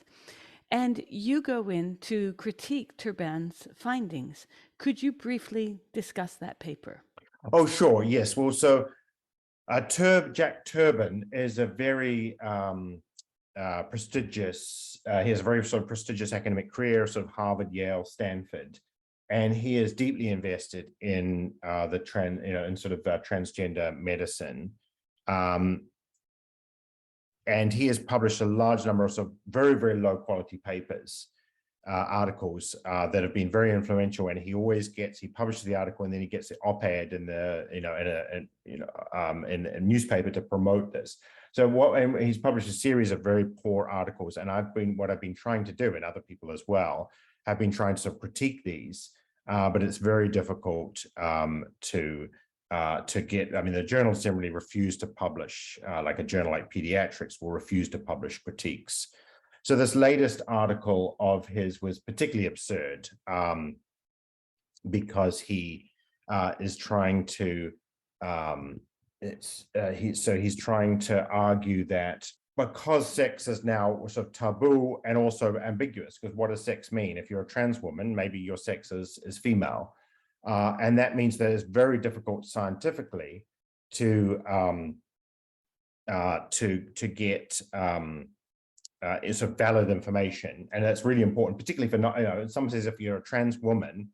And you go in to critique Turban's findings. Could you briefly discuss that paper? Oh, sure. Yes. Well, so Jack Turban is a very prestigious, he has a very sort of prestigious academic career, sort of Harvard, Yale, Stanford, and he is deeply invested in in sort of transgender medicine. And he has published a large number of sort of very, very low quality papers, articles that have been very influential. And he publishes the article and then he gets the op-ed in a newspaper to promote this. So he's published a series of very poor articles, and what I've been trying to do, and other people as well, have been trying to sort of critique these, but it's very difficult to get. I mean, the journals generally refuse to publish, like a journal like Pediatrics will refuse to publish critiques. So this latest article of his was particularly absurd because he is trying to, he's trying to argue that because sex is now sort of taboo and also ambiguous, because what does sex mean? If you're a trans woman, maybe your sex is female. And that means that it's very difficult scientifically to get is of valid information, and that's really important, particularly for not, in some sense, if you're a trans woman,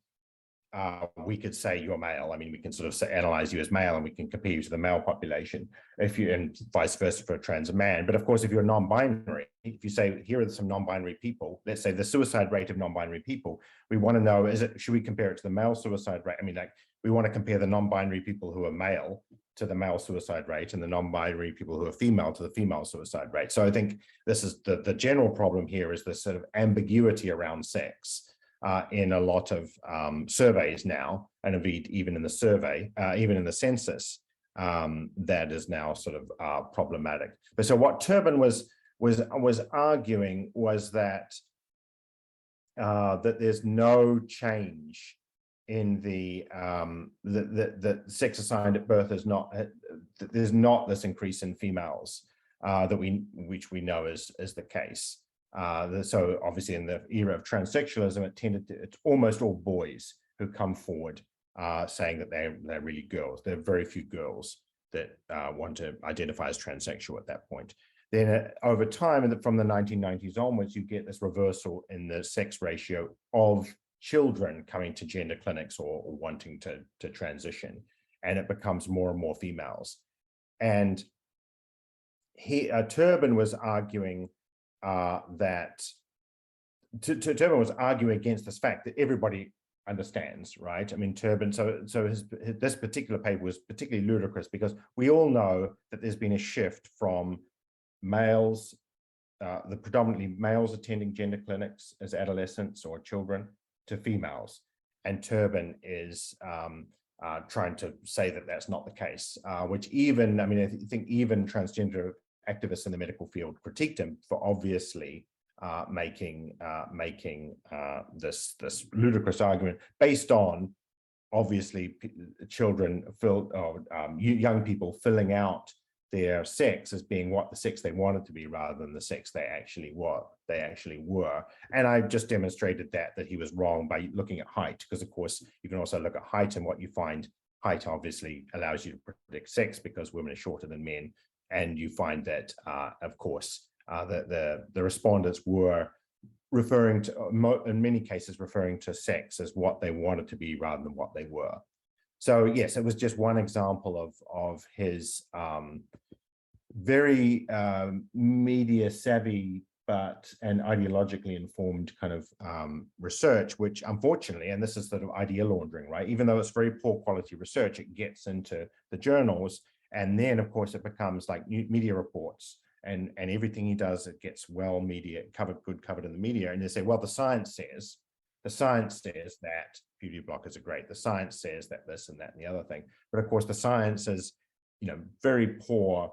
we could say you're male. I mean, we can sort of analyze you as male, and we can compare you to the male population, and vice versa for a trans man. But of course, if you're non-binary, if you say here are some non-binary people, let's say the suicide rate of non-binary people, we want to know, should we compare it to the male suicide rate? I mean, like, we want to compare the non-binary people who are male to the male suicide rate, and the non-binary people who are female to the female suicide rate. So I think this is the general problem here, is this sort of ambiguity around sex in a lot of surveys now, and indeed even in the survey, even in the census, that is now sort of problematic. But so what Turban was arguing was that that there's no change in the sex assigned at birth is not, there's not this increase in females which we know is the case. So obviously in the era of transsexualism, it's almost all boys who come forward saying that they're really girls. There are very few girls that want to identify as transsexual at that point. Then over time, from the 1990s onwards, you get this reversal in the sex ratio of children coming to gender clinics or wanting to transition, and it becomes more and more females. And Turbin was arguing that Turbin was arguing against this fact that everybody understands, right? I mean, Turbin. So this particular paper was particularly ludicrous because we all know that there's been a shift from males, the predominantly males attending gender clinics as adolescents or children, to females, and Turbin is trying to say that that's not the case, which even, I mean, I think even transgender activists in the medical field critiqued him for obviously making this ludicrous argument based on obviously children young people filling out their sex as being what the sex they wanted to be rather than the sex they actually were. And I just demonstrated that he was wrong by looking at height, because of course you can also look at height, and what you find, height obviously allows you to predict sex because women are shorter than men, and you find that of course the respondents were referring to, in many cases, referring to sex as what they wanted to be rather than what they were. So yes, it was just one example of his very media savvy and ideologically informed kind of research, which unfortunately, and this is sort of idea laundering, right? Even though it's very poor quality research, it gets into the journals, and then of course it becomes like media reports. And everything he does, it gets well covered in the media. And they say, well, the science says that puberty blockers are great. The science says that this and that and the other thing. But of course, the science is, very poor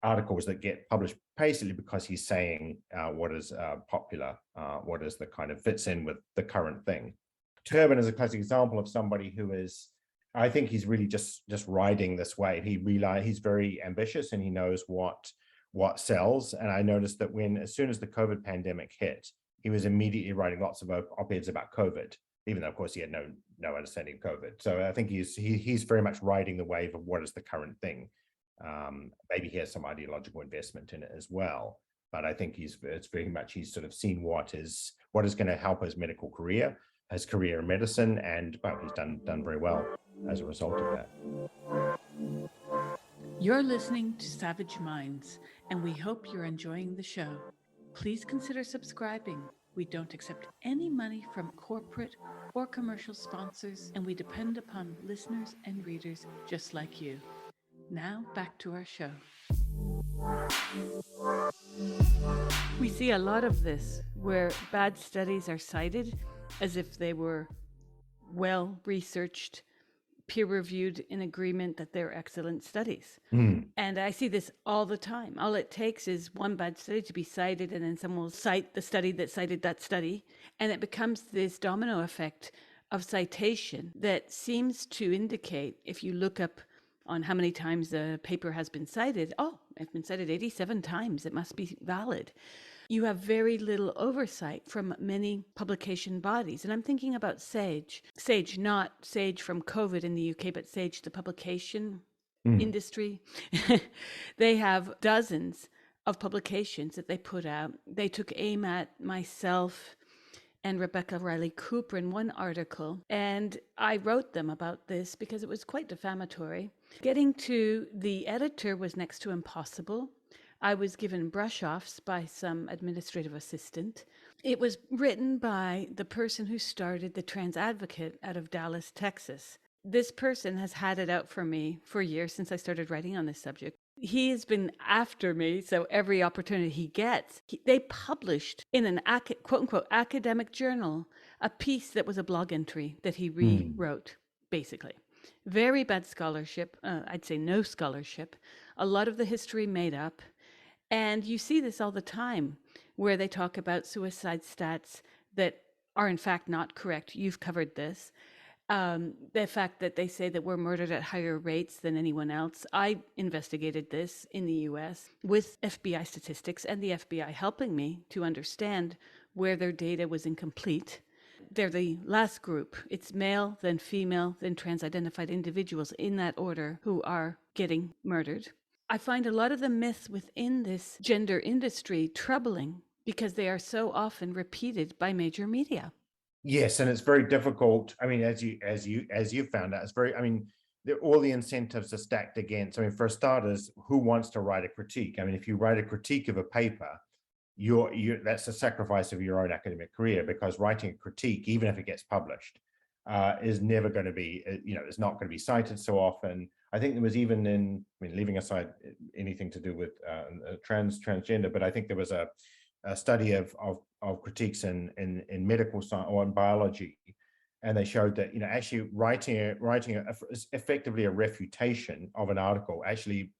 articles that get published basically because he's saying what is popular, what is the kind of fits in with the current thing. Turbin is a classic example of somebody who is, I think he's really just riding this wave. He's very ambitious, and he knows what sells. And I noticed that as soon as the COVID pandemic hit, he was immediately writing lots of op-eds about COVID, even though of course he had no understanding of COVID. So I think he's very much riding the wave of what is the current thing. Maybe he has some ideological investment in it as well, but I think he's sort of seen what is going to help his medical career, his career in medicine, and well, he's done very well as a result of that. You're listening to Savage Minds, and we hope you're enjoying the show. Please consider subscribing. We don't accept any money from corporate or commercial sponsors, and we depend upon listeners and readers just like you. Now, back to our show. We see a lot of this where bad studies are cited as if they were well-researched, peer-reviewed, in agreement that they're excellent studies. And I see this all the time. All it takes is one bad study to be cited, and then someone will cite the study that cited that study, and it becomes this domino effect of citation that seems to indicate, if you look up on how many times a paper has been cited, it's been cited 87 times, it must be valid. You have very little oversight from many publication bodies. And I'm thinking about SAGE. SAGE, not SAGE from COVID in the UK, but SAGE, the publication industry. They have dozens of publications that they put out. They took aim at myself and Rebecca Riley Cooper in one article, and I wrote them about this because it was quite defamatory. Getting to the editor was next to impossible. I was given brush-offs by some administrative assistant. It was written by the person who started the Trans Advocate out of Dallas, Texas. This person has had it out for me for years since I started writing on this subject. He has been after me, so every opportunity he gets. They published in an quote-unquote academic journal a piece that was a blog entry that he rewrote, basically. Very bad scholarship, I'd say no scholarship, a lot of the history made up. And you see this all the time, where they talk about suicide stats that are in fact not correct. You've covered this. The fact that they say that we're murdered at higher rates than anyone else. I investigated this in the US with FBI statistics, and the FBI helping me to understand where their data was incomplete. They're the last group. It's male, then female, then trans-identified individuals in that order who are getting murdered. I find a lot of the myths within this gender industry troubling because they are so often repeated by major media. Yes, and it's very difficult. I mean, as you found out, it's very. I mean, all the incentives are stacked against. I mean, for starters, who wants to write a critique? I mean, if you write a critique of a paper, that's a sacrifice of your own academic career, because writing a critique, even if it gets published, is never going to be, it's not going to be cited so often. I think there was even leaving aside anything to do with transgender, but I think there was a study of critiques in medical science or in biology, and they showed that actually writing effectively a refutation of an article actually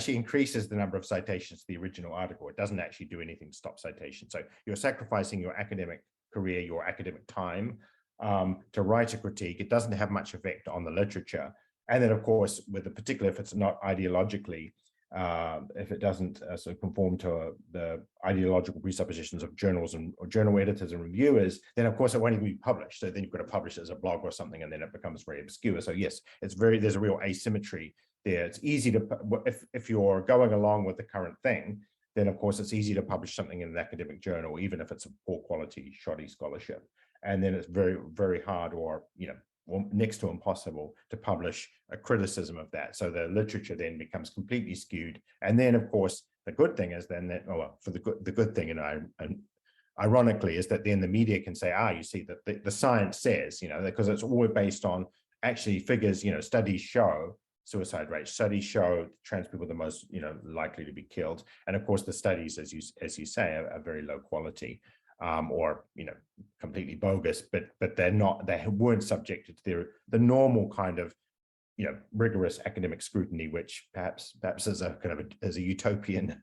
increases the number of citations to the original article. It doesn't actually do anything to stop citation. So you're sacrificing your academic career, your academic time, to write a critique. It doesn't have much effect on the literature. And then, of course, particularly if it's not ideologically, if it doesn't sort of conform to the ideological presuppositions of journals or journal editors and reviewers, then of course it won't even be published. So then you've got to publish it as a blog or something, and then it becomes very obscure. So yes, there's a real asymmetry there. It's easy to, if you're going along with the current thing, then of course it's easy to publish something in an academic journal, even if it's a poor quality, shoddy scholarship. And then it's very, very hard, or next to impossible, to publish a criticism of that. So the literature then becomes completely skewed. And then, of course, the good thing is then that, the good thing, and ironically, is that then the media can say, you see that the science says, because it's all based on actually figures. Studies show suicide rates. Studies show trans people are the most likely to be killed. And of course, the studies, as you say, are very low quality. Or completely bogus, but they weren't subjected to the normal kind of rigorous academic scrutiny, which perhaps is a kind of as a utopian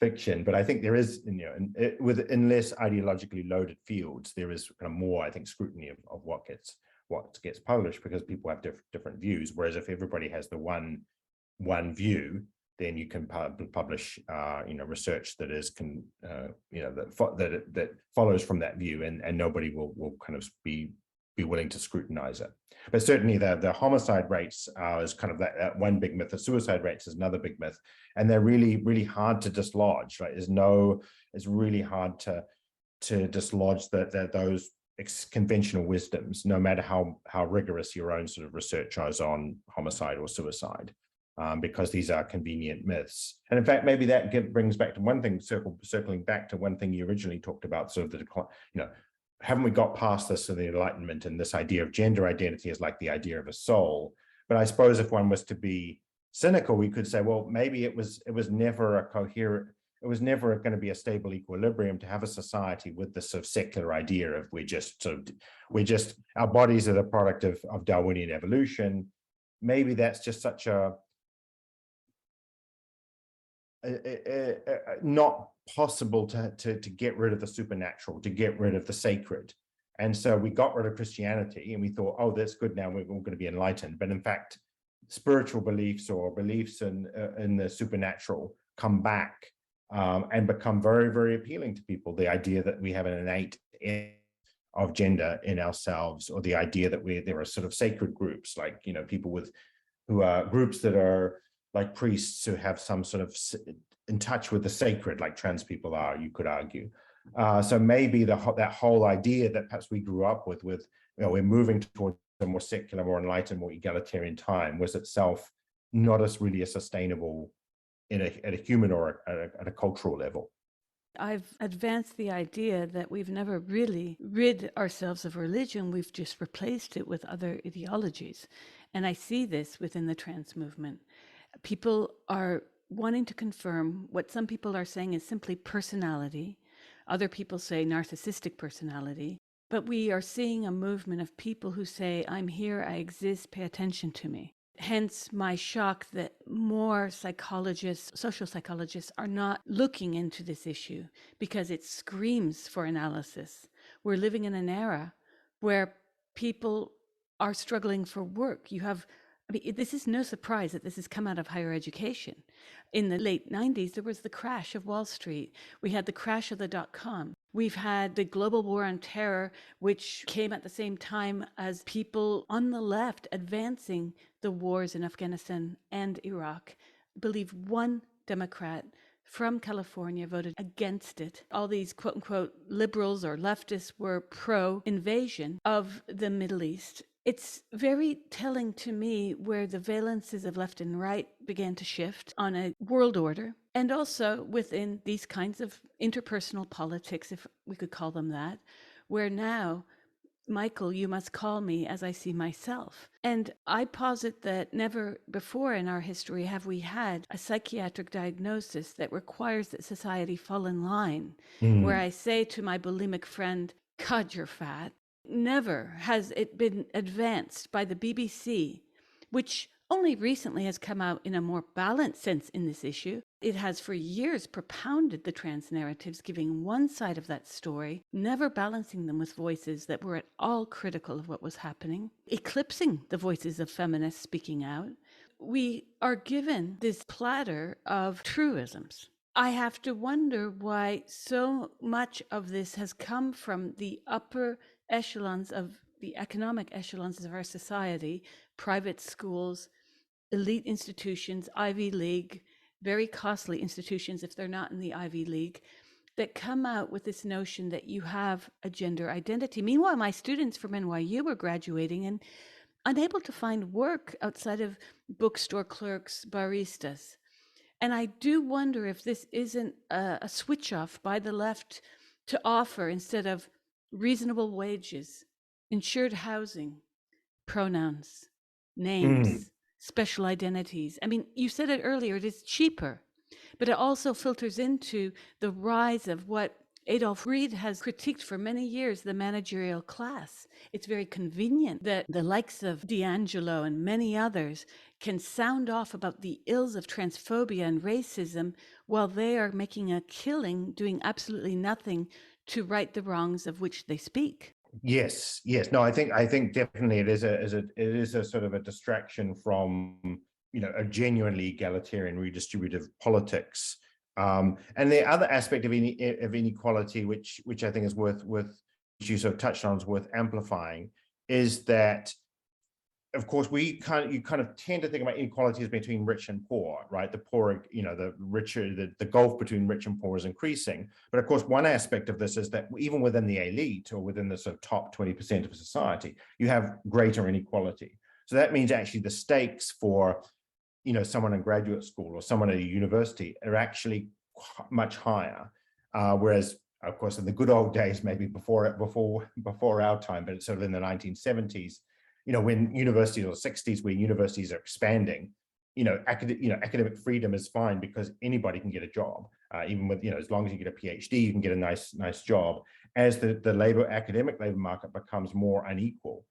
fiction. But I think there is, in less ideologically loaded fields, there is kind of more, I think, scrutiny of what gets published, because people have different views. Whereas if everybody has the one view, then you can publish, research that is, that follows from that view, and nobody will kind of be willing to scrutinize it. But certainly the homicide rates is kind of that one big myth. The suicide rates is another big myth, and they're really, really hard to dislodge. Right? It's really hard to dislodge those conventional wisdoms, no matter how rigorous your own sort of research is on homicide or suicide. Because these are convenient myths. And in fact, maybe that brings back to one thing, circling back to one thing you originally talked about, sort of the decline, haven't we got past this of the Enlightenment, and this idea of gender identity is like the idea of a soul? But I suppose if one was to be cynical, we could say, well, maybe it was never a coherent, it was never going to be a stable equilibrium to have a society with this sort of secular idea of our bodies are the product of Darwinian evolution. Maybe that's just such a not possible to get rid of the supernatural, to get rid of the sacred. And so we got rid of Christianity, and we thought, that's good, now we're all going to be enlightened. But in fact, spiritual beliefs or beliefs in the supernatural come back and become very, very appealing to people. The idea that we have an innate of gender in ourselves, or the idea that there are sort of sacred groups, like people who are groups that are like priests who have some sort of in touch with the sacred, like trans people are, you could argue. So maybe that whole idea that perhaps we grew up with we're moving towards a more secular, more enlightened, more egalitarian time, was itself not as really a sustainable at a human or at a cultural level. I've advanced the idea that we've never really rid ourselves of religion. We've just replaced it with other ideologies. And I see this within the trans movement. People are wanting to confirm what some people are saying is simply personality. Other people say narcissistic personality. But we are seeing a movement of people who say, I'm here, I exist, pay attention to me. Hence my shock that more psychologists, social psychologists, are not looking into this issue, because it screams for analysis. We're living in an era where people are struggling for work. This is no surprise that this has come out of higher education. In the late 90s, there was the crash of Wall Street. We had the crash of the dot-com. We've had the global war on terror, which came at the same time as people on the left advancing the wars in Afghanistan and Iraq. I believe one Democrat from California voted against it. All these quote unquote liberals or leftists were pro-invasion of the Middle East. It's very telling to me where the valences of left and right began to shift on a world order, and also within these kinds of interpersonal politics, if we could call them that, where now, Michael, you must call me as I see myself. And I posit that never before in our history have we had a psychiatric diagnosis that requires that society fall in line, where I say to my bulimic friend, God, you're fat. Never has it been advanced by the BBC, which only recently has come out in a more balanced sense in this issue. It has for years propounded the trans narratives, giving one side of that story, never balancing them with voices that were at all critical of what was happening, eclipsing the voices of feminists speaking out. We are given this platter of truisms. I have to wonder why so much of this has come from the upper echelons of the economic echelons of our society, private schools, elite institutions, Ivy League, very costly institutions if they're not in the Ivy League, that come out with this notion that you have a gender identity. Meanwhile, my students from NYU were graduating and unable to find work outside of bookstore clerks, baristas. And I do wonder if this isn't a switch off by the left to offer, instead of reasonable wages, insured housing, pronouns, names, special identities. I mean, you said it earlier, it is cheaper, but it also filters into the rise of what Adolf Reed has critiqued for many years, the managerial class. It's very convenient that the likes of D'Angelo and many others can sound off about the ills of transphobia and racism while they are making a killing, doing absolutely nothing to right the wrongs of which they speak. Yes. No, I think definitely it is a sort of a distraction from, a genuinely egalitarian redistributive politics. And the other aspect of inequality, which I think is worth which you sort of touched on, is worth amplifying, is that, of course, you kind of tend to think about inequalities between rich and poor, right? The poor, the richer, the gulf between rich and poor is increasing. But of course, one aspect of this is that even within the elite or within the sort of top 20% of society, you have greater inequality. So that means actually the stakes for, someone in graduate school or someone at a university are actually much higher. Whereas, of course, in the good old days, maybe before our time, but it's sort of in the 1970s, when universities, or 60s, where universities are expanding, academic freedom is fine because anybody can get a job, even with, as long as you get a PhD, you can get a nice job. As the academic labor market becomes more unequal,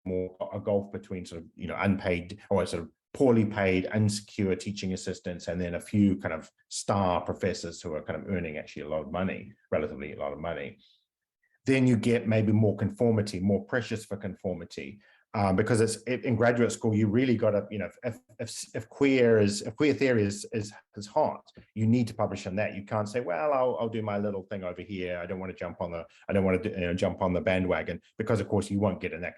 more a gulf between sort of, unpaid or sort of poorly paid, unsecure teaching assistants, and then a few kind of star professors who are kind of earning actually a lot of money, relatively a lot of money. Then you get maybe more conformity, more pressures for conformity, because in graduate school, you really got to, if queer theory is hot, you need to publish on that. You can't say, well, I'll do my little thing over here. I don't want to jump on the bandwagon, because of course you won't get an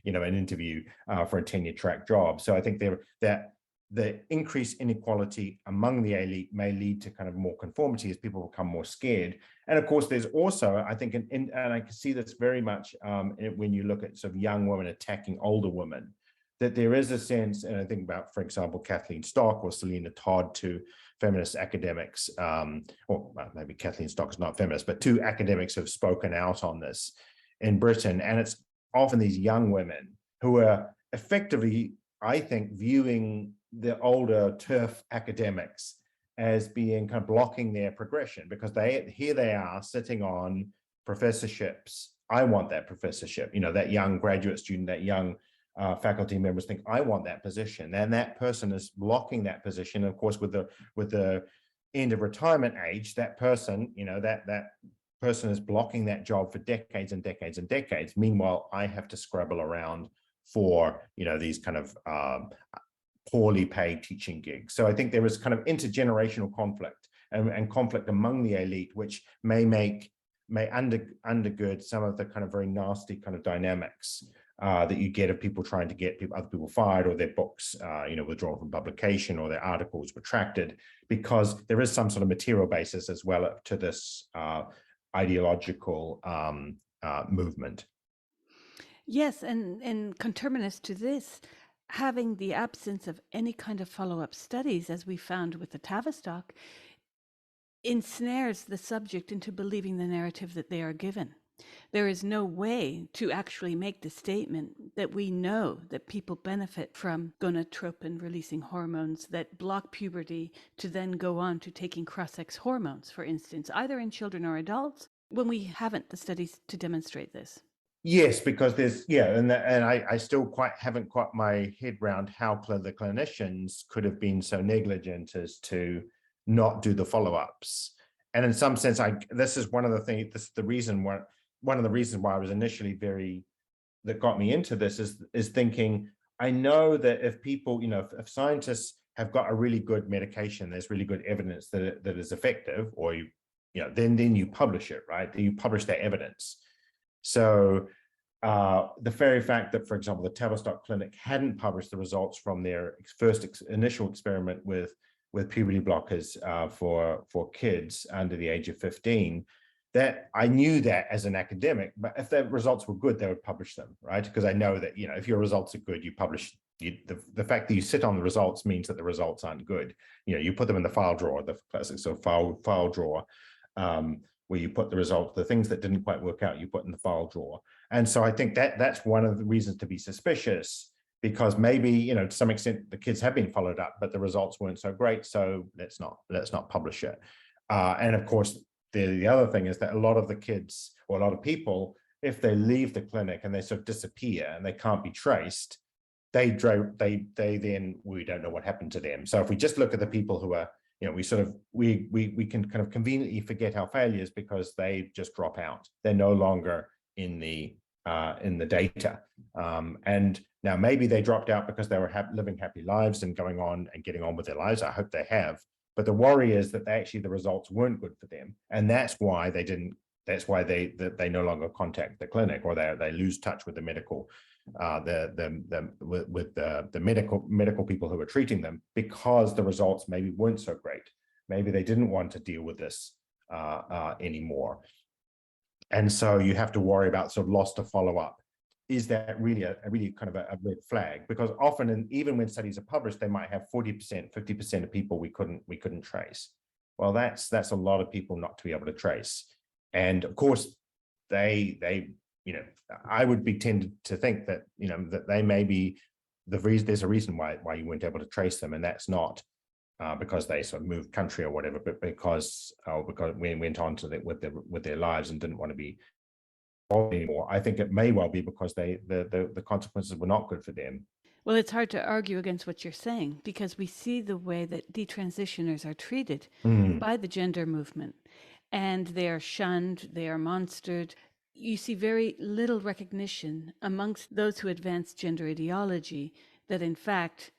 interview for a tenure track job. So I think the increased inequality among the elite may lead to kind of more conformity as people become more scared. And of course, there's also, I think, and I can see this very much when you look at sort of young women attacking older women, that there is a sense, and I think about, for example, Kathleen Stock or Selena Todd, two feminist academics, or maybe Kathleen Stock is not feminist, but two academics have spoken out on this in Britain. And it's often these young women who are effectively, I think, viewing the older TERF academics as being kind of blocking their progression, because here they are sitting on professorships. I want that professorship. That young graduate student, that young faculty members think, I want that position, and that person is blocking that position. And of course, with the end of retirement age, that person, that person is blocking that job for decades and decades and decades. Meanwhile, I have to scrabble around for these kind of poorly paid teaching gigs. So I think there is kind of intergenerational conflict and conflict among the elite, which may undergird some of the kind of very nasty kind of dynamics that you get of people trying to get other people fired, or their books withdrawn from publication, or their articles retracted, because there is some sort of material basis as well to this ideological movement. Yes, and conterminous to this, having the absence of any kind of follow-up studies, as we found with the Tavistock, ensnares the subject into believing the narrative that they are given. There is no way to actually make the statement that we know that people benefit from gonadotropin releasing hormones that block puberty to then go on to taking cross-sex hormones, for instance, either in children or adults, when we haven't the studies to demonstrate this. Yes, because I still haven't quite my head around how the clinicians could have been so negligent as to not do the follow-ups. And in some sense, this is one of the things. This is the reason why one of the reasons why I was initially that got me into this is thinking, I know that if people, if scientists have got a really good medication, there's really good evidence that is effective, or then you publish it, right? You publish that evidence. So the very fact that, for example, the Tavistock Clinic hadn't published the results from their initial experiment with puberty blockers for kids under the age of 15, that I knew that as an academic, but if the results were good, they would publish them, right? Because I know that, if your results are good, you publish. The fact that you sit on the results means that the results aren't good. You put them in the file drawer, the classic file drawer, where you put the results, the things that didn't quite work out, you put in the file drawer. And so I think that's one of the reasons to be suspicious, because maybe, to some extent the kids have been followed up, but the results weren't so great. So let's not publish it. And of course, the other thing is that a lot of the kids, or a lot of people, if they leave the clinic and they sort of disappear and they can't be traced, we don't know what happened to them. So if we just look at the people who are, we can kind of conveniently forget our failures because they just drop out. They're no longer in the data. And now maybe they dropped out because they were living happy lives and going on and getting on with their lives. I hope they have. But the worry is that the results weren't good for them, and that's why they didn't. That's why they no longer contact the clinic, or they lose touch with the medical, the medical people who are treating them, because the results maybe weren't so great. Maybe they didn't want to deal with this anymore. And so you have to worry about sort of loss to follow up. Is that really a really kind of a red flag? Because often, even when studies are published, they might have 40%, 50% of people we couldn't trace. Well, that's a lot of people not to be able to trace. And of course, I would be tended to think that, that they may be there's a reason why you weren't able to trace them, and that's not because they sort of moved country or whatever, but because we went on to with their lives and didn't want to be anymore. I think it may well be because the consequences were not good for them. Well, it's hard to argue against what you're saying, because we see the way that detransitioners are treated by the gender movement, and they are shunned, they are monstered. You see very little recognition amongst those who advance gender ideology that, in fact,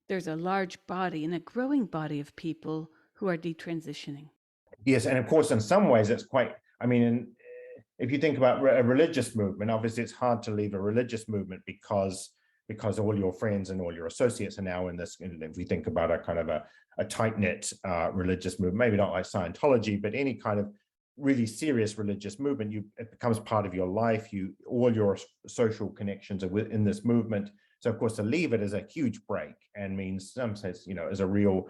there's a large body and a growing body of people who are detransitioning. Yes, and of course, in some ways, it's quite. I mean, if you think about a religious movement, obviously, it's hard to leave a religious movement because all your friends and all your associates are now in this. If we think about a kind of a tight-knit religious movement, maybe not like Scientology, but any kind of really serious religious movement, it becomes part of your life. All your social connections are within this movement. So of course, to leave it is a huge break, and means, some sense, there's a real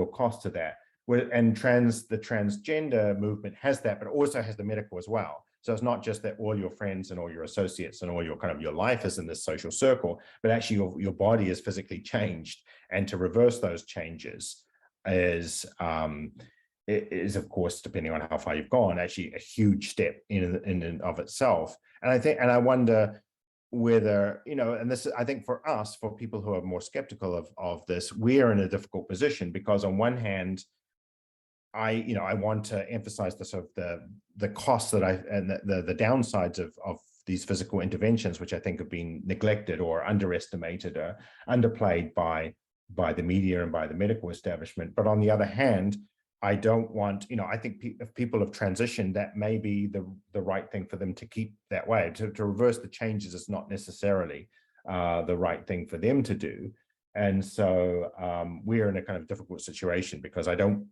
cost to that. And the transgender movement has that, but also has the medical as well. So it's not just that all your friends and all your associates and all your kind of your life is in this social circle, but actually your body is physically changed. And to reverse those changes is of course, depending on how far you've gone, actually a huge step in and of itself. And I wonder whether, and this, I think for us, for people who are more skeptical of this, we're in a difficult position, because on one hand, I want to emphasize the sort of the costs and the downsides of these physical interventions, which I think have been neglected or underestimated or underplayed by the media and by the medical establishment. But on the other hand, I don't want, I think if people have transitioned, that may be the right thing for them to keep that way. To reverse the changes is not necessarily the right thing for them to do. And so we're in a kind of difficult situation, because I don't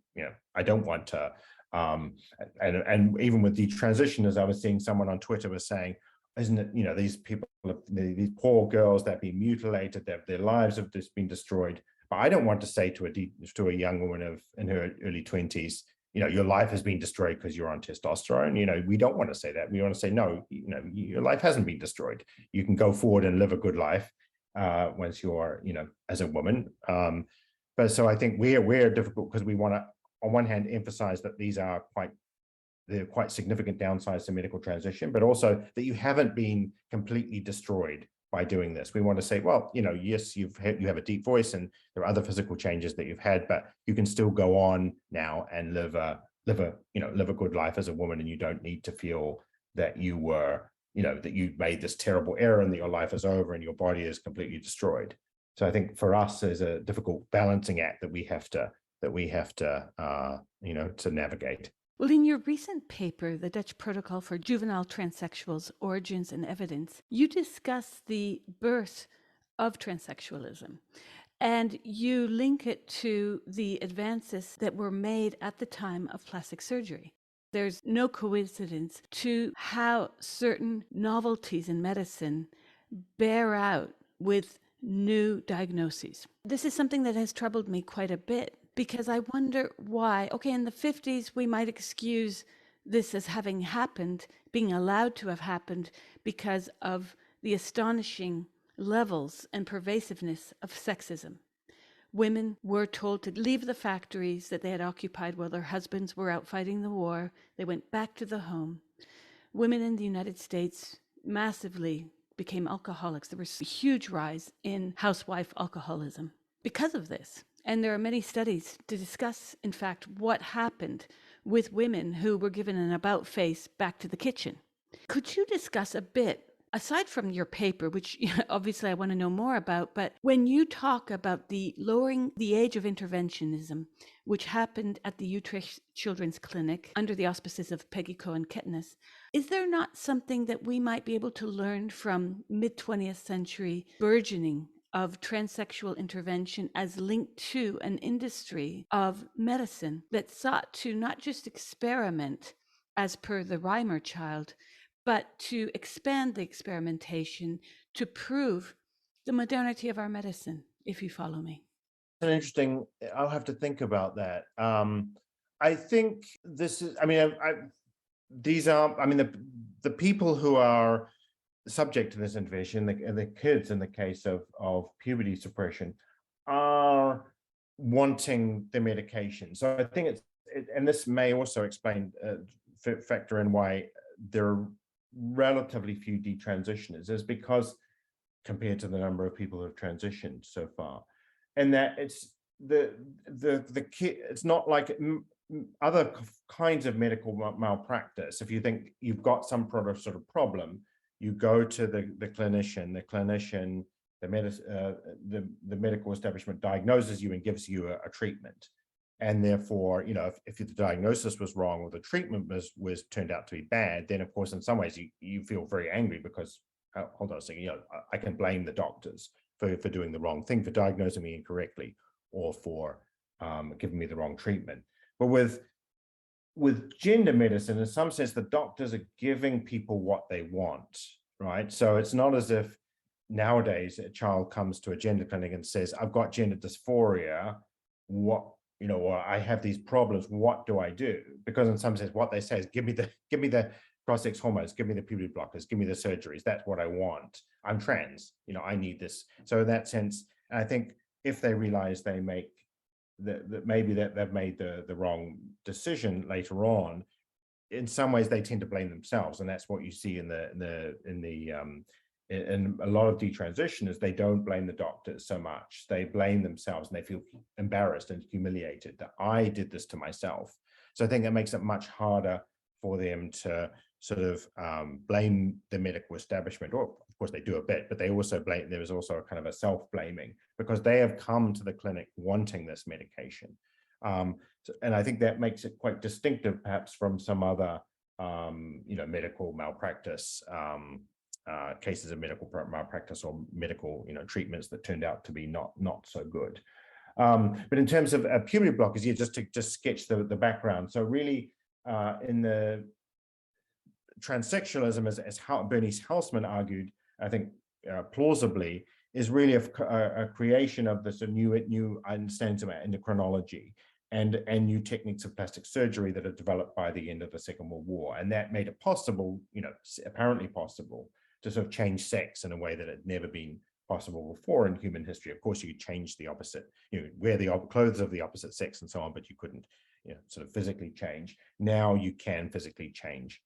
want to, and even with detransitioners, I was seeing someone on Twitter was saying, isn't it, these people, these poor girls that have been mutilated, their lives have just been destroyed. But I don't want to say to a young woman in her early 20s, your life has been destroyed because you're on testosterone. We don't want to say that. We want to say, no, your life hasn't been destroyed. You can go forward and live a good life once you're, as a woman. But so I think we're difficult because we want to, on one hand, emphasize that they're quite significant downsides to medical transition, but also that you haven't been completely destroyed by doing this. We want to say, well, yes, you have a deep voice and there are other physical changes that you've had, but you can still go on now and live a good life as a woman, and you don't need to feel that you were, that you made this terrible error and that your life is over and your body is completely destroyed. So I think for us, there's a difficult balancing act that we have to to navigate. Well, in your recent paper, The Dutch Protocol for Juvenile Transsexuals, Origins and Evidence, you discuss the birth of transsexualism, and you link it to the advances that were made at the time of plastic surgery. There's no coincidence to how certain novelties in medicine bear out with new diagnoses. This is something that has troubled me quite a bit, because I wonder why. Okay, in the 50s, we might excuse this as having happened, being allowed to have happened because of the astonishing levels and pervasiveness of sexism. Women were told to leave the factories that they had occupied while their husbands were out fighting the war. They went back to the home. Women in the United States massively became alcoholics. There was a huge rise in housewife alcoholism because of this. And there are many studies to discuss, in fact, what happened with women who were given an about face back to the kitchen. Could you discuss a bit, aside from your paper, which obviously I want to know more about, but when you talk about the lowering the age of interventionism, which happened at the Utrecht Children's Clinic under the auspices of Peggy Cohen-Ketnes, is there not something that we might be able to learn from mid-20th century burgeoning of transsexual intervention as linked to an industry of medicine that sought to not just experiment as per the Reimer child, but to expand the experimentation to prove the modernity of our medicine, if you follow me? I'll have to think about that. I think this is, the people who are subject to this intervention, the kids in the case of puberty suppression, are wanting the medication. So I think and this may also explain, factor in why there are relatively few detransitioners, is because compared to the number of people who have transitioned so far, and that it's it's not like other kinds of medical malpractice. If you think you've got some sort of problem, you go to the clinician, the medical establishment diagnoses you and gives you a treatment. And therefore, if the diagnosis was wrong or the treatment was turned out to be bad, then of course, in some ways you feel very angry because, hold on a second, I can blame the doctors for doing the wrong thing, for diagnosing me incorrectly, or for giving me the wrong treatment. But with gender medicine, in some sense, the doctors are giving people what they want, right? So it's not as if nowadays a child comes to a gender clinic and says, I've got gender dysphoria, or I have these problems, what do I do? Because in some sense, what they say is, give me the cross-sex hormones, give me the puberty blockers, give me the surgeries. That's what I want. I'm trans, I need this. So in that sense, I think if they realize they make that maybe that they've made the wrong decision later on, in some ways they tend to blame themselves, and that's what you see in a lot of detransitioners. They don't blame the doctors so much; they blame themselves, and they feel embarrassed and humiliated that I did this to myself. So I think that makes it much harder for them to sort of blame the medical establishment, or of course they do a bit, but they also blame, there is also a kind of a self-blaming because they have come to the clinic wanting this medication. And I think that makes it quite distinctive perhaps from some other, medical malpractice, cases of medical malpractice or medical, treatments that turned out to be not so good. But in terms of puberty blockers, just to sketch the background. So really in the transsexualism, as Bernice Hausman argued, I think plausibly, is really a creation of this new understandings about endocrinology and new techniques of plastic surgery that are developed by the end of the Second World War. And that made it possible, apparently possible, to sort of change sex in a way that had never been possible before in human history. Of course, you could change the opposite, wear the clothes of the opposite sex and so on, but you couldn't, sort of physically change. Now you can physically change,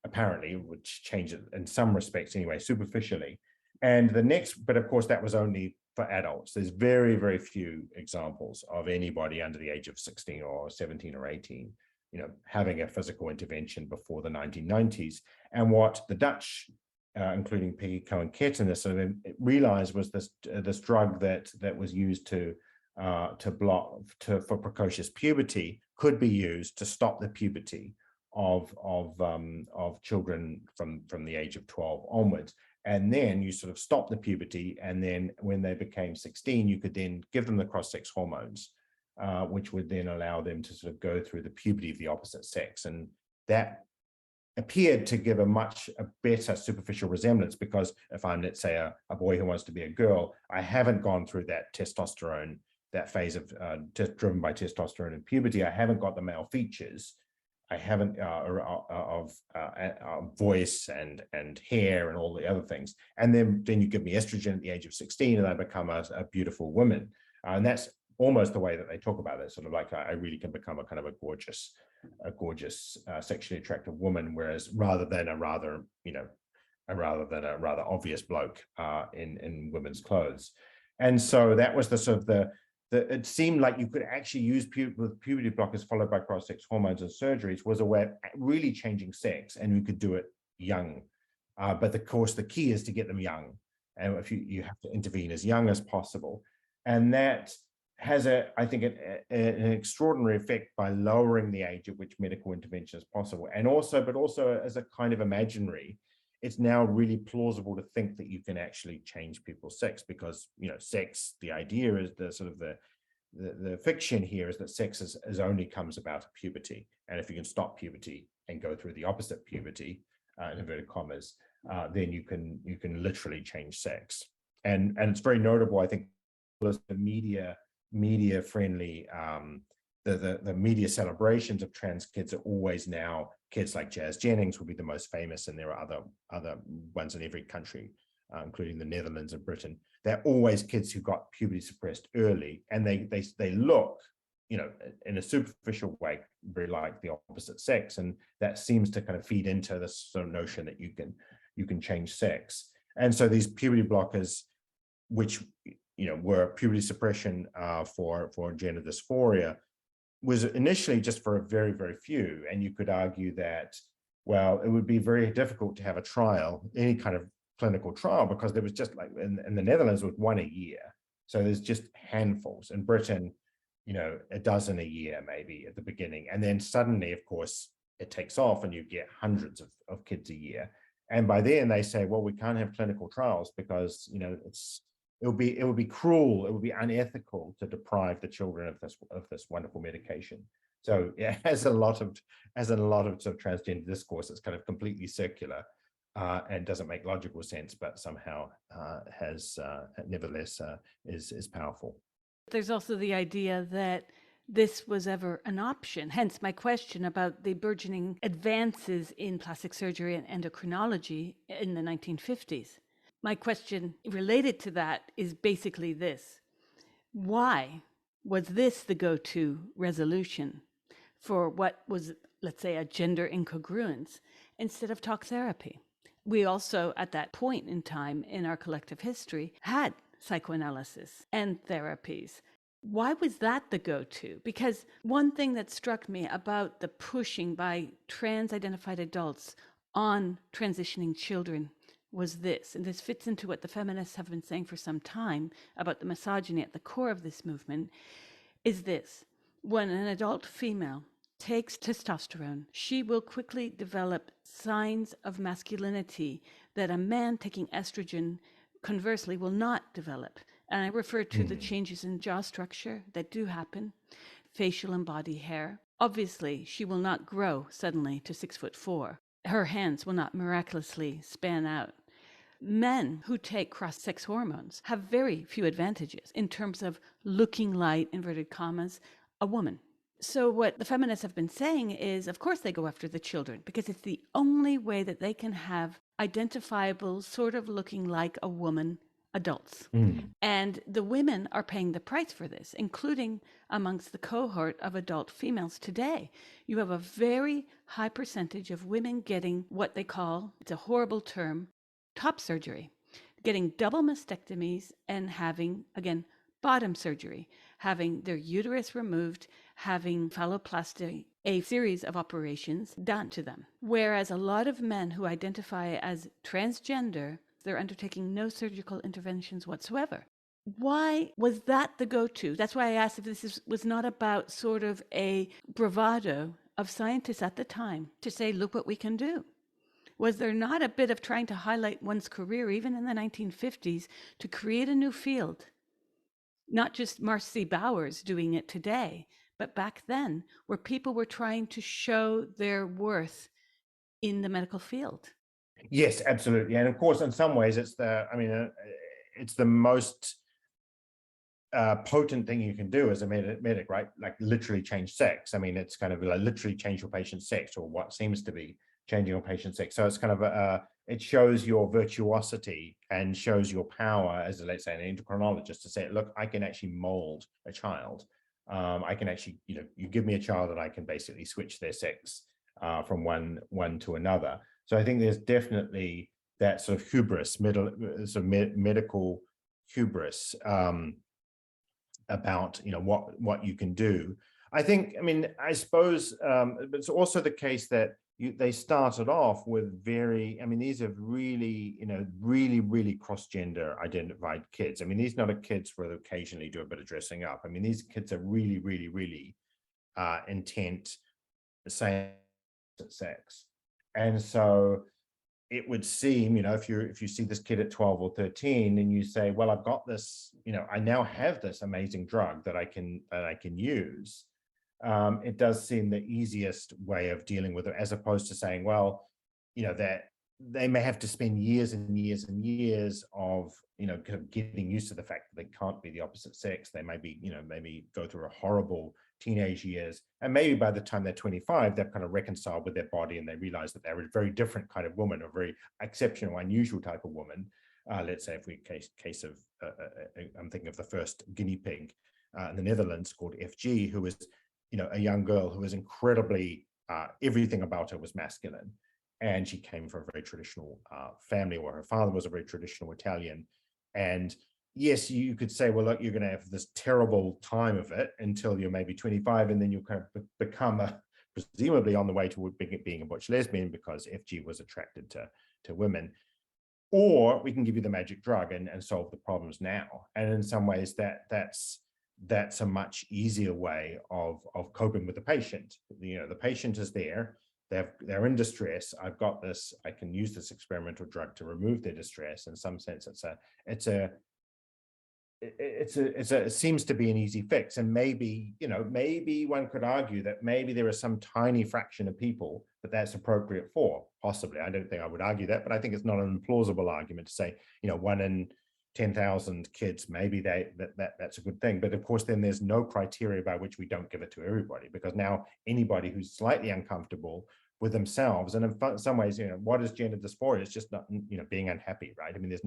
apparently, which changes in some respects anyway, superficially. And but of course, that was only for adults. There's very, very few examples of anybody under the age of 16 or 17 or 18, having a physical intervention before the 1990s. And what the Dutch, including Peggy Cohen-Kettener, sort of realized was this drug that was used for precocious puberty could be used to stop the puberty of children from the age of 12 onwards. And then you sort of stop the puberty, and then when they became 16, you could then give them the cross-sex hormones, which would then allow them to sort of go through the puberty of the opposite sex. And that appeared to give a better superficial resemblance, because if I'm, let's say, a boy who wants to be a girl, I haven't gone through that testosterone, that phase of driven by testosterone and puberty. I haven't got the male features. I haven't of voice and hair and all the other things. And then you give me estrogen at the age of 16 and I become a beautiful woman. And that's almost the way that they talk about it, sort of like I really can become a kind of a gorgeous sexually attractive woman, whereas rather than a rather obvious bloke in women's clothes. And so that was the sort of it seemed like you could actually use puberty blockers followed by cross-sex hormones and surgeries was a way of really changing sex, and you could do it young. But of course, the key is to get them young, and if you have to intervene as young as possible, and that has I think an extraordinary effect by lowering the age at which medical intervention is possible, but also as a kind of imaginary. It's now really plausible to think that you can actually change people's sex, because sex, the idea is the fiction here is that sex is only comes about at puberty, and if you can stop puberty and go through the opposite puberty, in inverted commas, then you can literally change sex. And it's very notable, I think, the media friendly, the media celebrations of trans kids are always now kids like Jazz Jennings will be the most famous, and there are other ones in every country, including the Netherlands and Britain. They're always kids who got puberty suppressed early, and they look, in a superficial way, very like the opposite sex, and that seems to kind of feed into this sort of notion that you can change sex. And so these puberty blockers, which were puberty suppression for gender dysphoria, was initially just for a very, very few. And you could argue that, well, it would be very difficult to have a trial, any kind of clinical trial, because there was just like in the Netherlands with one a year. So there's just handfuls. In Britain, a dozen a year maybe at the beginning. And then suddenly, of course, it takes off and you get hundreds of kids a year. And by then they say, well, we can't have clinical trials because, it would be cruel, it would be unethical to deprive the children of this wonderful medication. So it has a lot of sort of transgender discourse that's kind of completely circular and doesn't make logical sense, but somehow has nevertheless is powerful. There's also the idea that this was ever an option, hence my question about the burgeoning advances in plastic surgery and endocrinology in the 1950s. My question related to that is basically this: why was this the go-to resolution for what was, let's say, a gender incongruence instead of talk therapy? We also, at that point in time in our collective history, had psychoanalysis and therapies. Why was that the go-to? Because one thing that struck me about the pushing by trans-identified adults on transitioning children was this, and this fits into what the feminists have been saying for some time about the misogyny at the core of this movement, is this: when an adult female takes testosterone, she will quickly develop signs of masculinity that a man taking estrogen, conversely, will not develop. And I refer to the changes in jaw structure that do happen, facial and body hair. Obviously, she will not grow suddenly to 6'4". her hands will not miraculously span out. Men who take cross-sex hormones have very few advantages in terms of looking like, inverted commas, a woman. So what the feminists have been saying is, of course, they go after the children because it's the only way that they can have identifiable, sort of looking like a woman adults. And the women are paying the price for this, including amongst the cohort of adult females today. You have a very high percentage of women getting what they call, it's a horrible term, top surgery, getting double mastectomies and having, again, bottom surgery, having their uterus removed, having phalloplasty, a series of operations done to them. Whereas a lot of men who identify as transgender, they're undertaking no surgical interventions whatsoever. Why was that the go-to? That's why I asked if this was not about sort of a bravado of scientists at the time to say, look what we can do. Was there not a bit of trying to highlight one's career, even in the 1950s, to create a new field? Not just Marcy Bowers doing it today, but back then, where people were trying to show their worth in the medical field. Yes, absolutely. And of course, in some ways, it's it's the most potent thing you can do as a medic, right? Like literally change sex. I mean, it's kind of like literally change your patient's sex, or what seems to be changing your patient's sex. So it's kind of it shows your virtuosity and shows your power as, let's say, an endocrinologist to say, look, I can actually mold a child. I can actually, you give me a child and I can basically switch their sex from one to another. So I think there's definitely that sort of hubris, medical hubris about what you can do. I think, I mean, I suppose it's also the case that they started off with these are really, really cross-gender identified kids. I mean, these are not kids who occasionally do a bit of dressing up. I mean, these kids are really, really, really intent same sex. And so it would seem, if you see this kid at 12 or 13 and you say, well, I've got this, I now have this amazing drug that I can use. It does seem the easiest way of dealing with it, as opposed to saying, well, that they may have to spend years and years and years of, kind of getting used to the fact that they can't be the opposite sex. They may be, maybe go through a horrible teenage years. And maybe by the time they're 25, they've kind of reconciled with their body and they realize that they're a very different kind of woman, a very exceptional, unusual type of woman. Let's say if we case of, I'm thinking of the first guinea pig in the Netherlands called FG, who was, a young girl who was incredibly, everything about her was masculine. And she came from a very traditional family, where her father was a very traditional Italian. And yes, you could say, well, look, you're going to have this terrible time of it until you're maybe 25, and then you kind of become presumably on the way to being a butch lesbian because FG was attracted to women. Or we can give you the magic drug and solve the problems now. And in some ways, that's a much easier way of coping with the patient. The patient is there. They're in distress. I've got this. I can use this experimental drug to remove their distress. In some sense, it seems to be an easy fix. And maybe one could argue that maybe there are some tiny fraction of people that's appropriate for. Possibly, I don't think I would argue that, but I think it's not an implausible argument to say 1 in 10,000 kids, maybe that's a good thing. But of course, then there's no criteria by which we don't give it to everybody, because now anybody who's slightly uncomfortable with themselves, and in some ways, what is gender dysphoria? It's just not, being unhappy, right? I mean, there's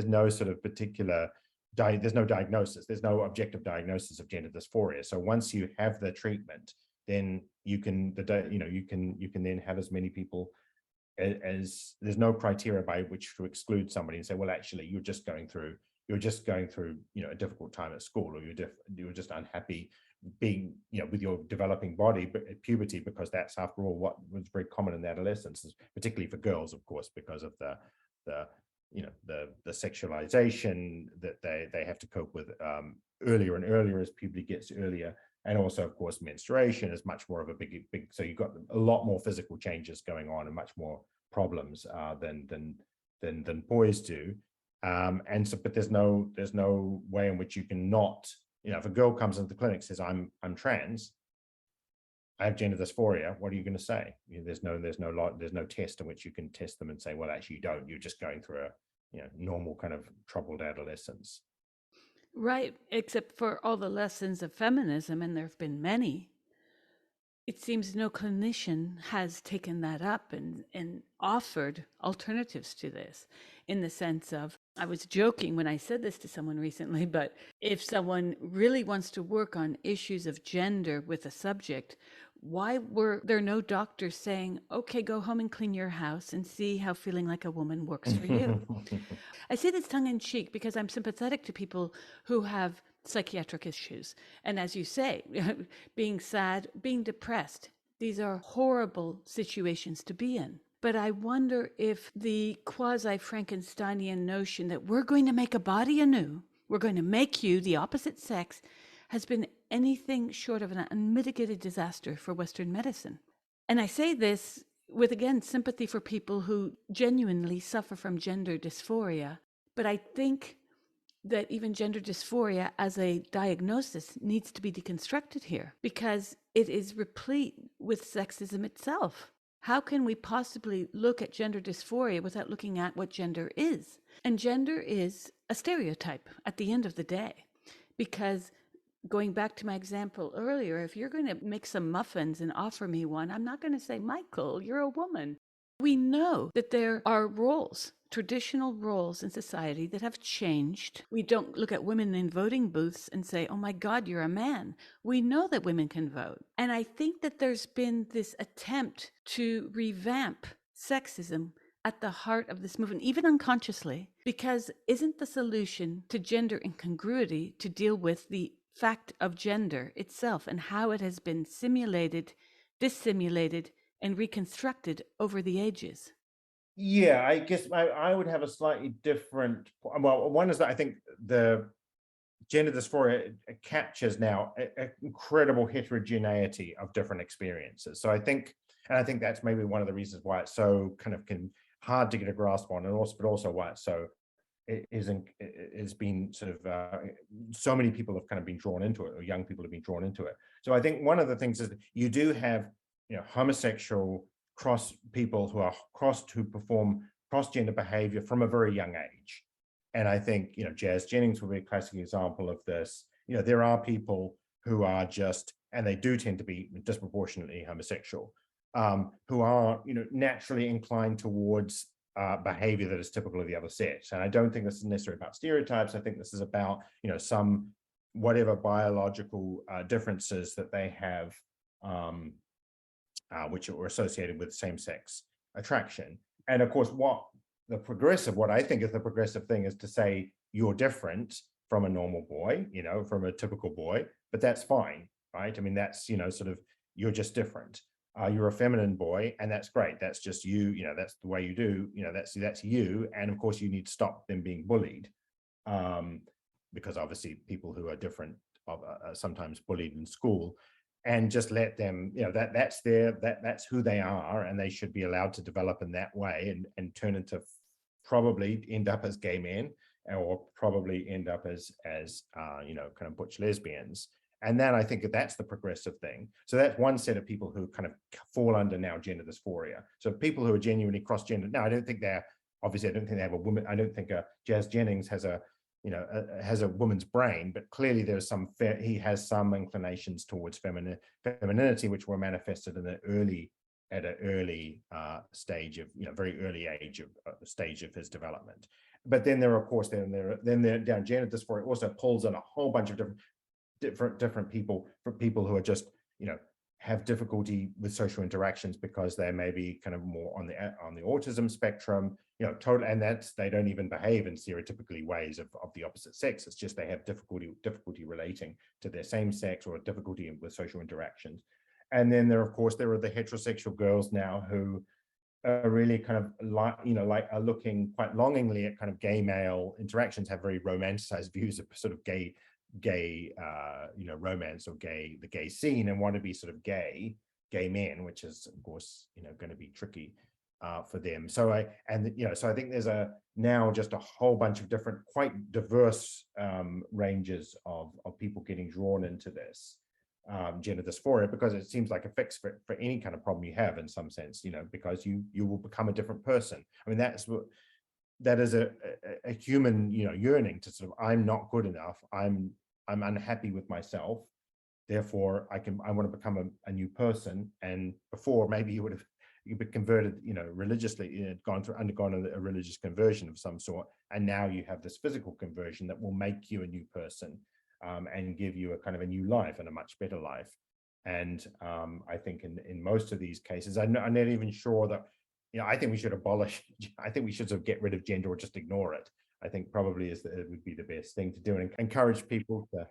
no sort of particular, there's no diagnosis, there's no objective diagnosis of gender dysphoria. So once you have the treatment, then you can then have as many people as there's no criteria by which to exclude somebody and say, well, actually, you're just going through a difficult time at school, or you're just unhappy being with your developing body at puberty, because that's, after all, what was very common in adolescence, particularly for girls, of course, because of the sexualization that they have to cope with earlier and earlier as puberty gets earlier. And also, of course, menstruation is much more of a big, so you've got a lot more physical changes going on and much more problems than boys do. And so, but there's no way in which you can not, if a girl comes into the clinic and says, I'm trans, I have gender dysphoria. What are you going to say? There's no test in which you can test them and say, well, actually you don't. You're just going through a normal kind of troubled adolescence. Right, except for all the lessons of feminism, and there have been many. It seems no clinician has taken that up and offered alternatives to this, in the sense of, I was joking when I said this to someone recently, but if someone really wants to work on issues of gender with a subject, why were there no doctors saying, okay, go home and clean your house and see how feeling like a woman works for you? I say this tongue in cheek because I'm sympathetic to people who have psychiatric issues. And as you say, being sad, being depressed, these are horrible situations to be in. But I wonder if the quasi Frankensteinian notion that we're going to make a body anew, we're going to make you the opposite sex, has been anything short of an unmitigated disaster for Western medicine. And I say this with, again, sympathy for people who genuinely suffer from gender dysphoria. But I think that even gender dysphoria as a diagnosis needs to be deconstructed here, because it is replete with sexism itself. How can we possibly look at gender dysphoria without looking at what gender is? And gender is a stereotype at the end of the day, because going back to my example earlier, if you're going to make some muffins and offer me one, I'm not going to say, Michael, you're a woman. We know that there are roles, traditional roles in society that have changed. We don't look at women in voting booths and say, oh my God, you're a man. We know that women can vote. And I think that there's been this attempt to revamp sexism at the heart of this movement, even unconsciously, because isn't the solution to gender incongruity to deal with the fact of gender itself and how it has been simulated, dissimulated, and reconstructed over the ages? Yeah, I guess I would have a slightly different. Well, one is that I think the gender dysphoria captures now an incredible heterogeneity of different experiences. So I think, and I think that's maybe one of the reasons why it's so kind of hard to get a grasp on, and also why it's so it's been sort of so many people have kind of been drawn into it, or young people have been drawn into it. So I think one of the things is that you do have homosexual cross people who are crossed, who perform cross-gender behavior from a very young age. And I think Jazz Jennings would be a classic example of this. There are people who are just, and they do tend to be disproportionately homosexual, who are naturally inclined towards behavior that is typical of the other sex. And I don't think this is necessarily about stereotypes. I think this is about some whatever biological differences that they have, which are associated with same-sex attraction. And of course, what I think is the progressive thing is to say you're different from a normal boy, from a typical boy, but that's fine, right? I mean, that's sort of, you're just different. You're a feminine boy, and that's great. That's just you. That's the way you do. That's you. And of course, you need to stop them being bullied, because obviously people who are different are sometimes bullied in school, and just let them. That's who they are, and they should be allowed to develop in that way and turn into, probably end up as gay men, or probably end up as kind of butch lesbians. And then I think that's the progressive thing. So that's one set of people who kind of fall under now gender dysphoria. So people who are genuinely cross-gender. Now, I don't think they have a woman. I don't think Jazz Jennings has a woman's brain, but clearly there's he has some inclinations towards femininity, which were manifested at an early stage of, very early stage of his development. But then there, of course, down gender dysphoria also pulls in a whole bunch of different people, for people who are just have difficulty with social interactions because they may be kind of more on the autism spectrum, and they don't even behave in stereotypically ways of the opposite sex. It's just they have difficulty relating to their same sex, or difficulty with social interactions. And then there are the heterosexual girls now who are really kind of are looking quite longingly at kind of gay male interactions, have very romanticized views of sort of gay romance, or the gay scene, and want to be sort of gay men, which is of course going to be tricky for them. So I think there's now just a whole bunch of different, quite diverse ranges of people getting drawn into this. gender dysphoria, because it seems like a fix for any kind of problem you have in some sense, because you will become a different person. I mean, that is a human, yearning to sort of, I'm not good enough. I'm unhappy with myself. Therefore, I want to become a new person. And before, maybe you'd be converted, religiously, undergone a religious conversion of some sort. And now you have this physical conversion that will make you a new person, and give you a kind of a new life and a much better life. And I think in most of these cases, I'm not even sure that, I think we should abolish, I think we should sort of get rid of gender or just ignore it. I think probably it would be the best thing to do, and encourage people to.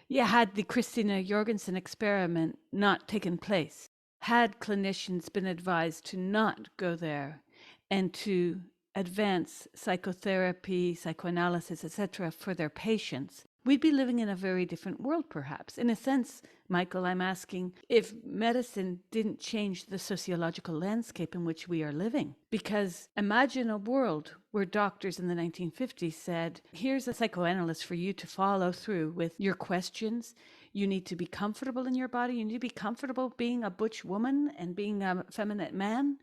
Yeah, had the Christina Jorgensen experiment not taken place, had clinicians been advised to not go there and to advance psychotherapy, psychoanalysis, etc., for their patients, we'd be living in a very different world, perhaps. In a sense, Michael, I'm asking if medicine didn't change the sociological landscape in which we are living. Because imagine a world where doctors in the 1950s said, here's a psychoanalyst for you to follow through with your questions. You need to be comfortable in your body. You need to be comfortable being a butch woman and being a feminine man.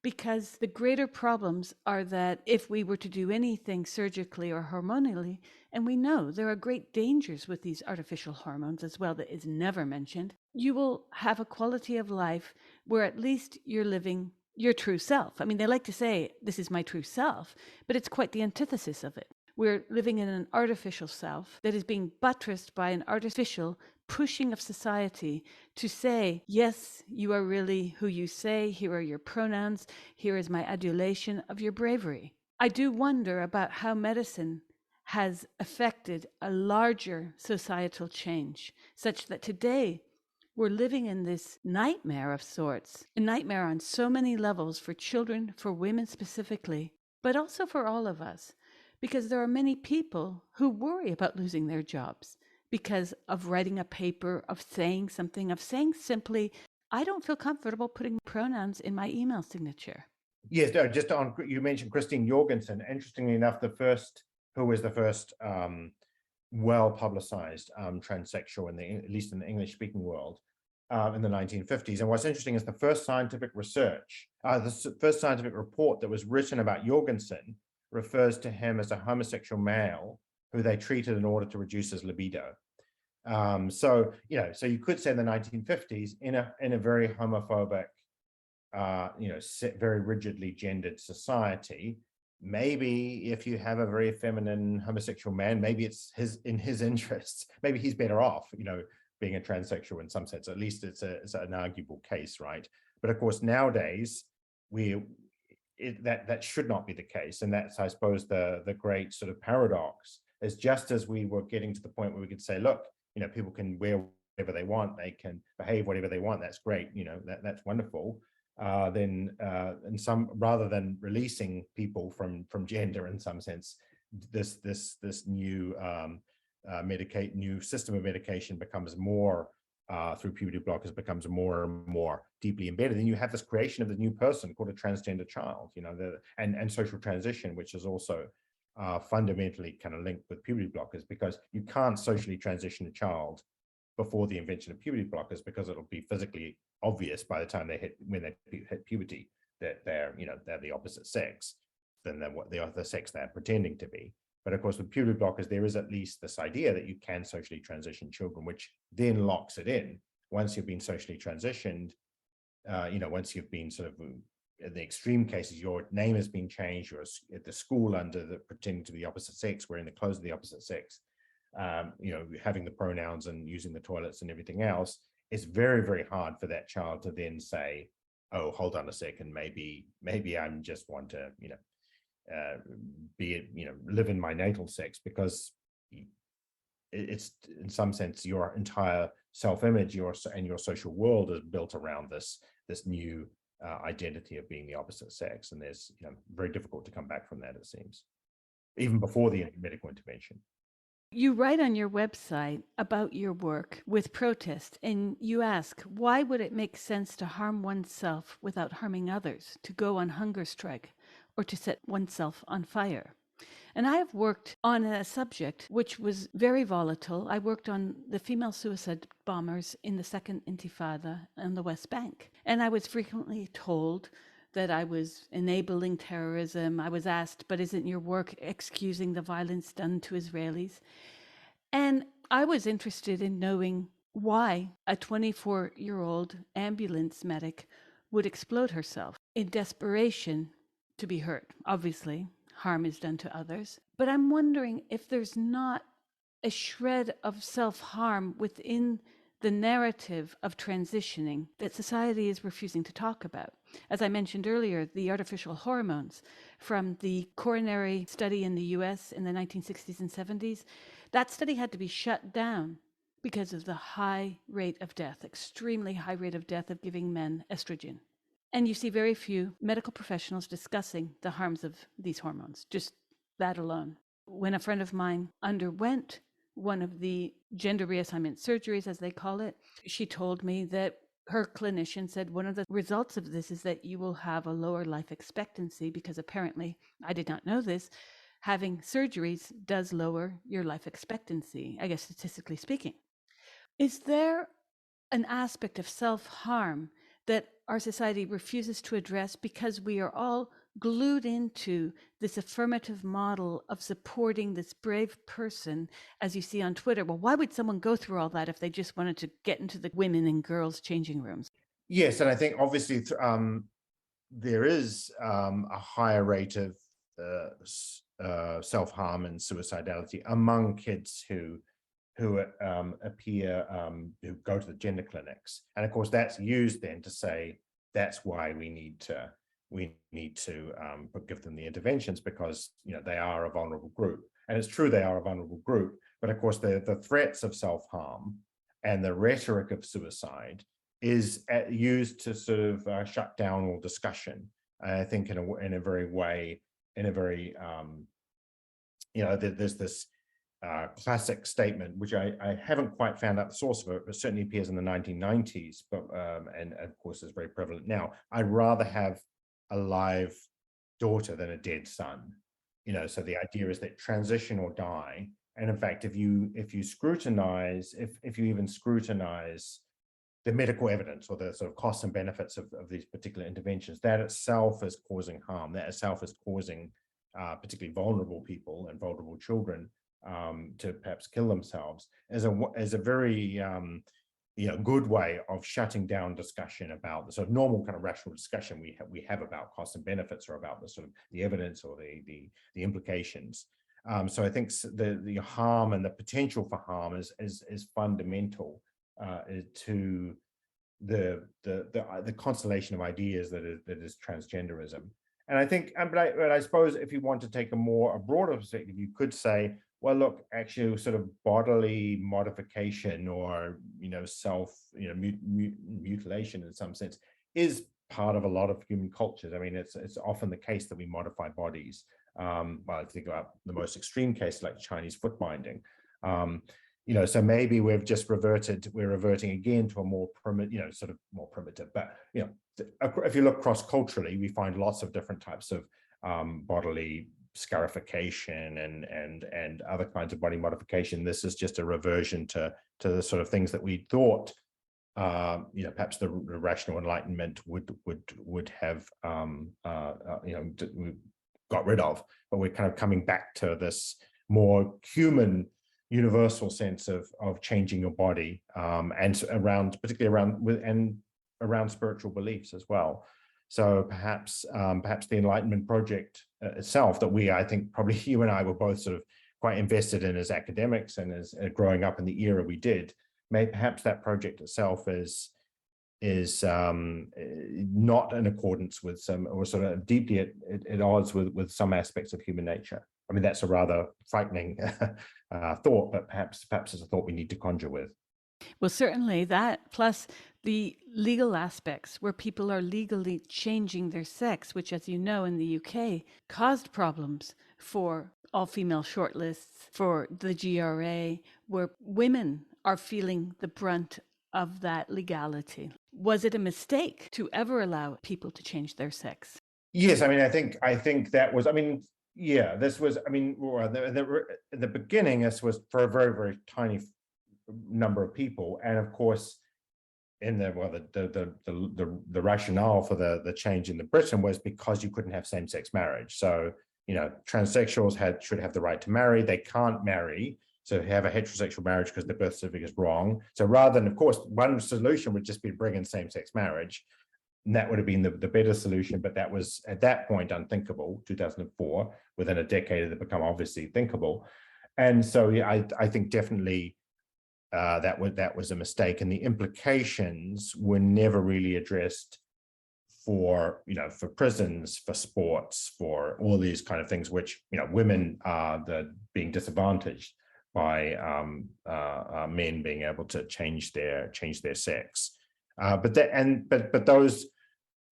Because the greater problems are that if we were to do anything surgically or hormonally, and we know there are great dangers with these artificial hormones as well that is never mentioned, you will have a quality of life where at least you're living your true self. I mean, they like to say, this is my true self, but it's quite the antithesis of it. We're living in an artificial self that is being buttressed by an artificial pushing of society to say, yes, you are really who you say, here are your pronouns, here is my adulation of your bravery. I do wonder about how medicine has affected a larger societal change, such that today we're living in this nightmare of sorts, a nightmare on so many levels for children, for women specifically, but also for all of us, because there are many people who worry about losing their jobs because of writing a paper, of saying something, of saying simply, I don't feel comfortable putting pronouns in my email signature. Yes, no, just on, you mentioned Christine Jorgensen. Interestingly enough, who was the first well-publicized transsexual at least in the English-speaking world, in the 1950s. And what's interesting is the first scientific research, the first scientific report that was written about Jorgensen refers to him as a homosexual male who they treated in order to reduce his libido. So you could say in the 1950s, in a very homophobic, very rigidly gendered society, maybe if you have a very feminine homosexual man, maybe it's in his interests, maybe he's better off, being a transsexual in some sense. At least it's an arguable case, right? But of course, nowadays, that should not be the case. And that's, I suppose, the great sort of paradox, is just as we were getting to the point where we could say, look, people can wear whatever they want, they can behave whatever they want, that's great, that's wonderful. Then rather than releasing people from gender in some sense, this new new system of medication becomes more through puberty blockers, becomes more and more deeply embedded. And you have this creation of the new person called a transgender child, and social transition, which is also fundamentally kind of linked with puberty blockers, because you can't socially transition a child before the invention of puberty blockers, because it'll be physically obvious by the time when they hit puberty that they're the opposite sex than the sex they're pretending to be. But of course, with puberty blockers, there is at least this idea that you can socially transition children, which then locks it in. Once you've been socially transitioned, once you've been sort of, in the extreme cases, your name has been changed, you're at the school pretending to be the opposite sex, wearing the clothes of the opposite sex, having the pronouns and using the toilets and everything else, it's very, very hard for that child to then say, oh, hold on a second, maybe I'm just want to, live in my natal sex, because it's in some sense your entire self-image, and your social world is built around this new identity of being the opposite sex. And there's, very difficult to come back from that, it seems, even before the medical intervention. You write on your website about your work with protest, and you ask, why would it make sense to harm oneself without harming others, to go on hunger strike, or to set oneself on fire? And I have worked on a subject which was very volatile. I worked on the female suicide bombers in the Second Intifada on the West Bank. And I was frequently told that I was enabling terrorism. I was asked, but isn't your work excusing the violence done to Israelis? And I was interested in knowing why a 24-year-old ambulance medic would explode herself in desperation to be hurt. Obviously, harm is done to others. But I'm wondering if there's not a shred of self-harm within the narrative of transitioning that society is refusing to talk about. As I mentioned earlier, the artificial hormones from the coronary study in the US in the 1960s and 70s, that study had to be shut down because of the high rate of death, extremely high rate of death of giving men estrogen. And you see very few medical professionals discussing the harms of these hormones, just that alone. When a friend of mine underwent one of the gender reassignment surgeries, as they call it, she told me that her clinician said one of the results of this is that you will have a lower life expectancy because apparently, I did not know this, having surgeries does lower your life expectancy, I guess statistically speaking. Is there an aspect of self-harm that our society refuses to address because we are all glued into this affirmative model of supporting this brave person, as you see on Twitter? Well, why would someone go through all that if they just wanted to get into the women and girls changing rooms? Yes, and I think obviously there is a higher rate of self-harm and suicidality among kids who appear who go to the gender clinics, and of course that's used then to say that's why we need to give them the interventions, because they are a vulnerable group. And it's true, they are a vulnerable group, but of course the threats of self-harm and the rhetoric of suicide is used to sort of shut down all discussion. I think in a very there's this classic statement, which I haven't quite found out the source of it, but certainly appears in the 1990s, but and of course is very prevalent now. I'd rather have a live daughter than a dead son. So the idea is that transition or die. And in fact, if you scrutinize, if you even scrutinize the medical evidence or the sort of costs and benefits of these particular interventions, that itself is causing harm. That itself is causing particularly vulnerable people and vulnerable children to perhaps kill themselves, as a very good way of shutting down discussion about the sort of normal kind of rational discussion we have about costs and benefits, or about the sort of the evidence or the implications. So I think the harm and the potential for harm is fundamental to the constellation of ideas that is transgenderism. And I think, but I suppose if you want to take a broader perspective, you could say, well, look, actually, sort of bodily modification or mutilation in some sense is part of a lot of human cultures. I mean, it's often the case that we modify bodies. Well, I think about the most extreme case, like Chinese foot binding. So maybe we're reverting again to a more primitive, sort of more primitive. But if you look cross-culturally, we find lots of different types of bodily scarification and other kinds of body modification. This is just a reversion to the sort of things that we thought perhaps the rational Enlightenment would have got rid of, but we're kind of coming back to this more human, universal sense of changing your body, and particularly around spiritual beliefs as well. So perhaps the Enlightenment project itself, that I think probably you and I were both sort of quite invested in as academics and as growing up in the era we did, perhaps that project itself is not in accordance with some, or sort of deeply at odds with some aspects of human nature. I mean, that's a rather frightening thought, but perhaps it's a thought we need to conjure with. Well, certainly that, plus the legal aspects where people are legally changing their sex, which, as you know, in the UK caused problems for all-female shortlists, for the GRA, where women are feeling the brunt of that legality. Was it a mistake to ever allow people to change their sex? Yes, I mean, I think that was, I mean, Yeah, this was, I mean, in the beginning, this was for a very, very tiny number of people. And of course, in the well, the rationale for the change in the Britain was because you couldn't have same-sex marriage. So, transsexuals should have the right to marry. They can't marry, so have a heterosexual marriage because the birth certificate is wrong. So rather than, of course, one solution would just be to bring in same-sex marriage. And that would have been the better solution, but that was at that point unthinkable. 2004, within a decade, it had become obviously thinkable. And so, yeah, I think definitely that was a mistake, and the implications were never really addressed for prisons, for sports, for all these kind of things, which women are being disadvantaged by men being able to change their sex. But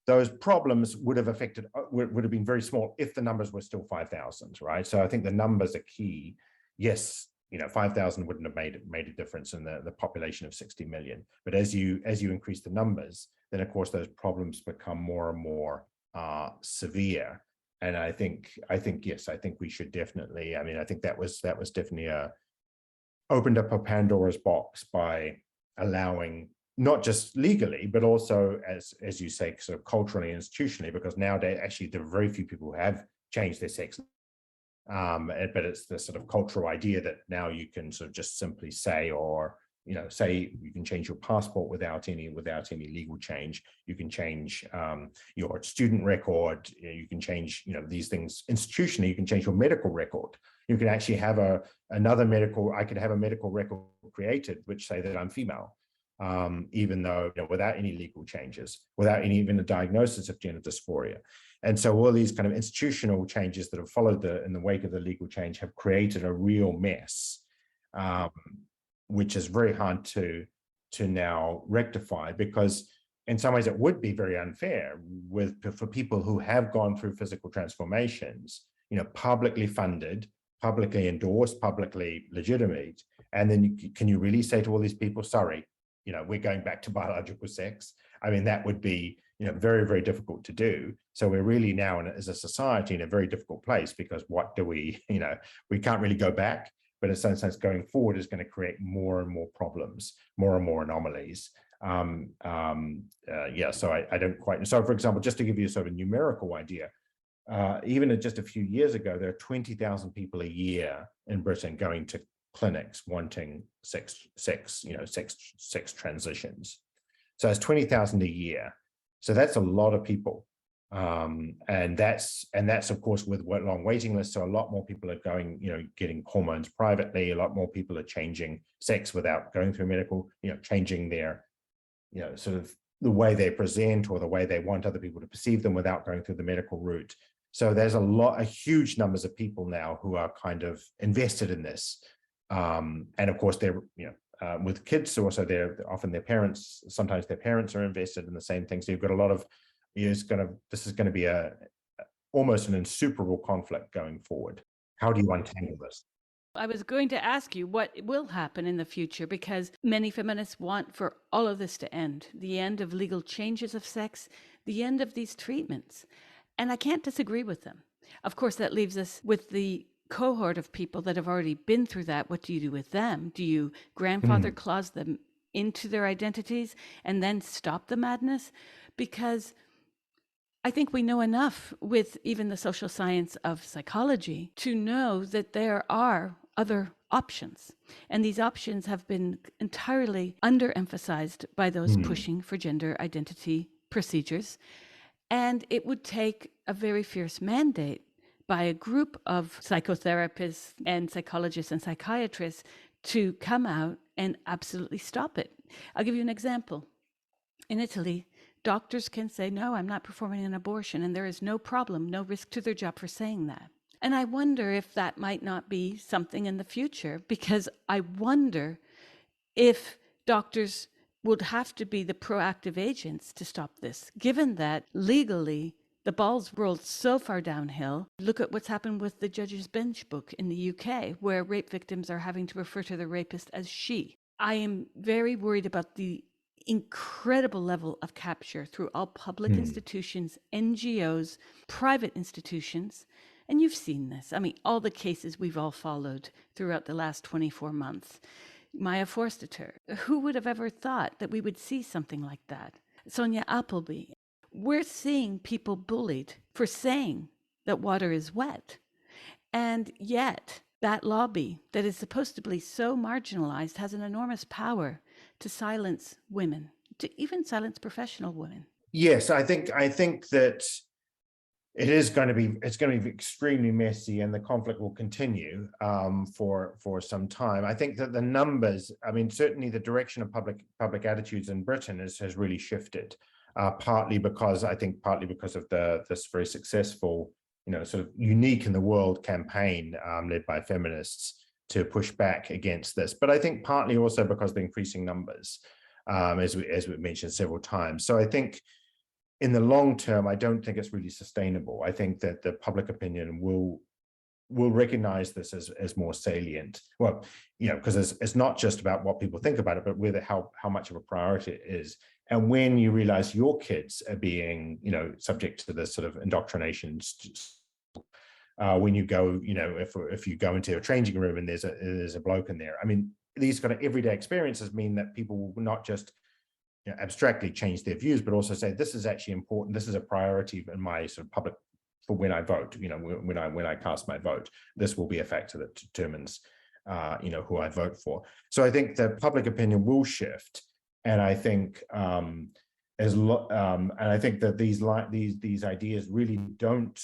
those problems would have affected would have been very small if the numbers were still 5,000, right? So I think the numbers are key. Yes, 5,000 wouldn't have made a difference in the population of 60 million. But as you increase the numbers, then of course those problems become more and more severe. And I think yes, I think we should definitely. I mean, I think that was definitely opened up a Pandora's box by allowing, not just legally, but also as you say, sort of culturally and institutionally, because nowadays actually there are very few people who have changed their sex. But it's the sort of cultural idea that now you can sort of just simply say, or say you can change your passport without any legal change. You can change your student record. You can change these things institutionally. You can change your medical record. You can actually have I could have a medical record created which say that I'm female, even though without any legal changes, without even a diagnosis of gender dysphoria. And so all these kind of institutional changes that have followed in the wake of the legal change have created a real mess, which is very hard to now rectify, because in some ways it would be very unfair for people who have gone through physical transformations, publicly funded, publicly endorsed, publicly legitimate. And then can you really say to all these people, sorry, we're going back to biological sex? I mean, that would be very, very difficult to do. So we're really now as a society in a very difficult place, because what do we can't really go back, but in some sense going forward is going to create more and more problems, more and more anomalies. So I don't quite. So for example, just to give you sort of a numerical idea, even just a few years ago, there are 20,000 people a year in Britain going to clinics wanting sex transitions. So it's 20,000 a year. So that's a lot of people. And that's of course with long waiting lists. So a lot more people are going, getting hormones privately. A lot more people are changing sex without going through medical, changing their, sort of the way they present or the way they want other people to perceive them without going through the medical route. So there's a huge numbers of people now who are kind of invested in this. And of course they're, with kids also, often their parents, sometimes their parents are invested in the same thing. So you've got a lot of, this is going to be almost an insuperable conflict going forward. How do you untangle this? I was going to ask you what will happen in the future, because many feminists want for all of this to end, the end of legal changes of sex, the end of these treatments. And I can't disagree with them. Of course, that leaves us with the cohort of people that have already been through that. What do you do with them? Do you grandfather clause them into their identities and then stop the madness? Because I think we know enough with even the social science of psychology to know that there are other options. And these options have been entirely underemphasized by those pushing for gender identity procedures. And it would take a very fierce mandate by a group of psychotherapists and psychologists and psychiatrists to come out and absolutely stop it. I'll give you an example. In Italy, doctors can say, no, I'm not performing an abortion, and there is no problem, no risk to their job for saying that. And I wonder if that might not be something in the future, because I wonder if doctors would have to be the proactive agents to stop this, given that legally the ball's rolled so far downhill. Look at what's happened with the Judge's Bench book in the UK, where rape victims are having to refer to the rapist as she. I am very worried about the incredible level of capture through all public institutions, NGOs, private institutions, And you've seen this. I mean, all the cases we've all followed throughout the last 24 months. Maya Forstater, who would have ever thought that we would see something like that? Sonia Appleby. We're seeing people bullied for saying that water is wet. And yet, that lobby that is supposed to be so marginalized has an enormous power to silence women, to even silence professional women. Yes, I think that it's going to be extremely messy, and the conflict will continue for some time. I think that the numbers, I mean, certainly the direction of public attitudes in Britain has really shifted, partly because of this very successful, sort of unique in the world campaign led by feminists to push back against this. But I think partly also because of the increasing numbers, as we mentioned several times. So I think in the long term, I don't think it's really sustainable. I think that the public opinion will recognize this as more salient. Well, because it's not just about what people think about it, but whether how much of a priority it is. And when you realize your kids are being, subject to this sort of indoctrination, when you go, if you go into a changing room and there's a bloke in there, I mean, these kind of everyday experiences mean that people will not just abstractly change their views, but also say, this is actually important. This is a priority in my sort of public, for when I vote, when I cast my vote, this will be a factor that determines, who I vote for. So I think the public opinion will shift. And I think, and I think that these ideas really don't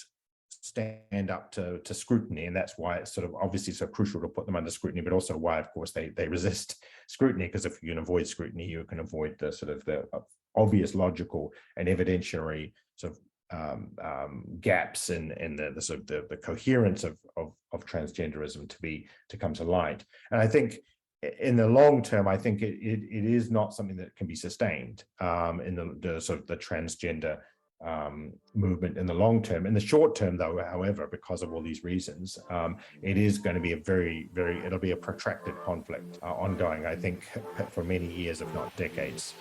stand up to scrutiny, and that's why it's sort of obviously so crucial to put them under scrutiny, but also why, of course, they resist scrutiny, because if you can avoid scrutiny, you can avoid the sort of the obvious logical and evidentiary sort of gaps in the sort of the coherence of transgenderism to come to light. And I think in the long term, I think it is not something that can be sustained in the sort of the transgender movement in the long term. In the short term, though, however, because of all these reasons, it is going to be it'll be a protracted conflict ongoing, I think, for many years, if not decades.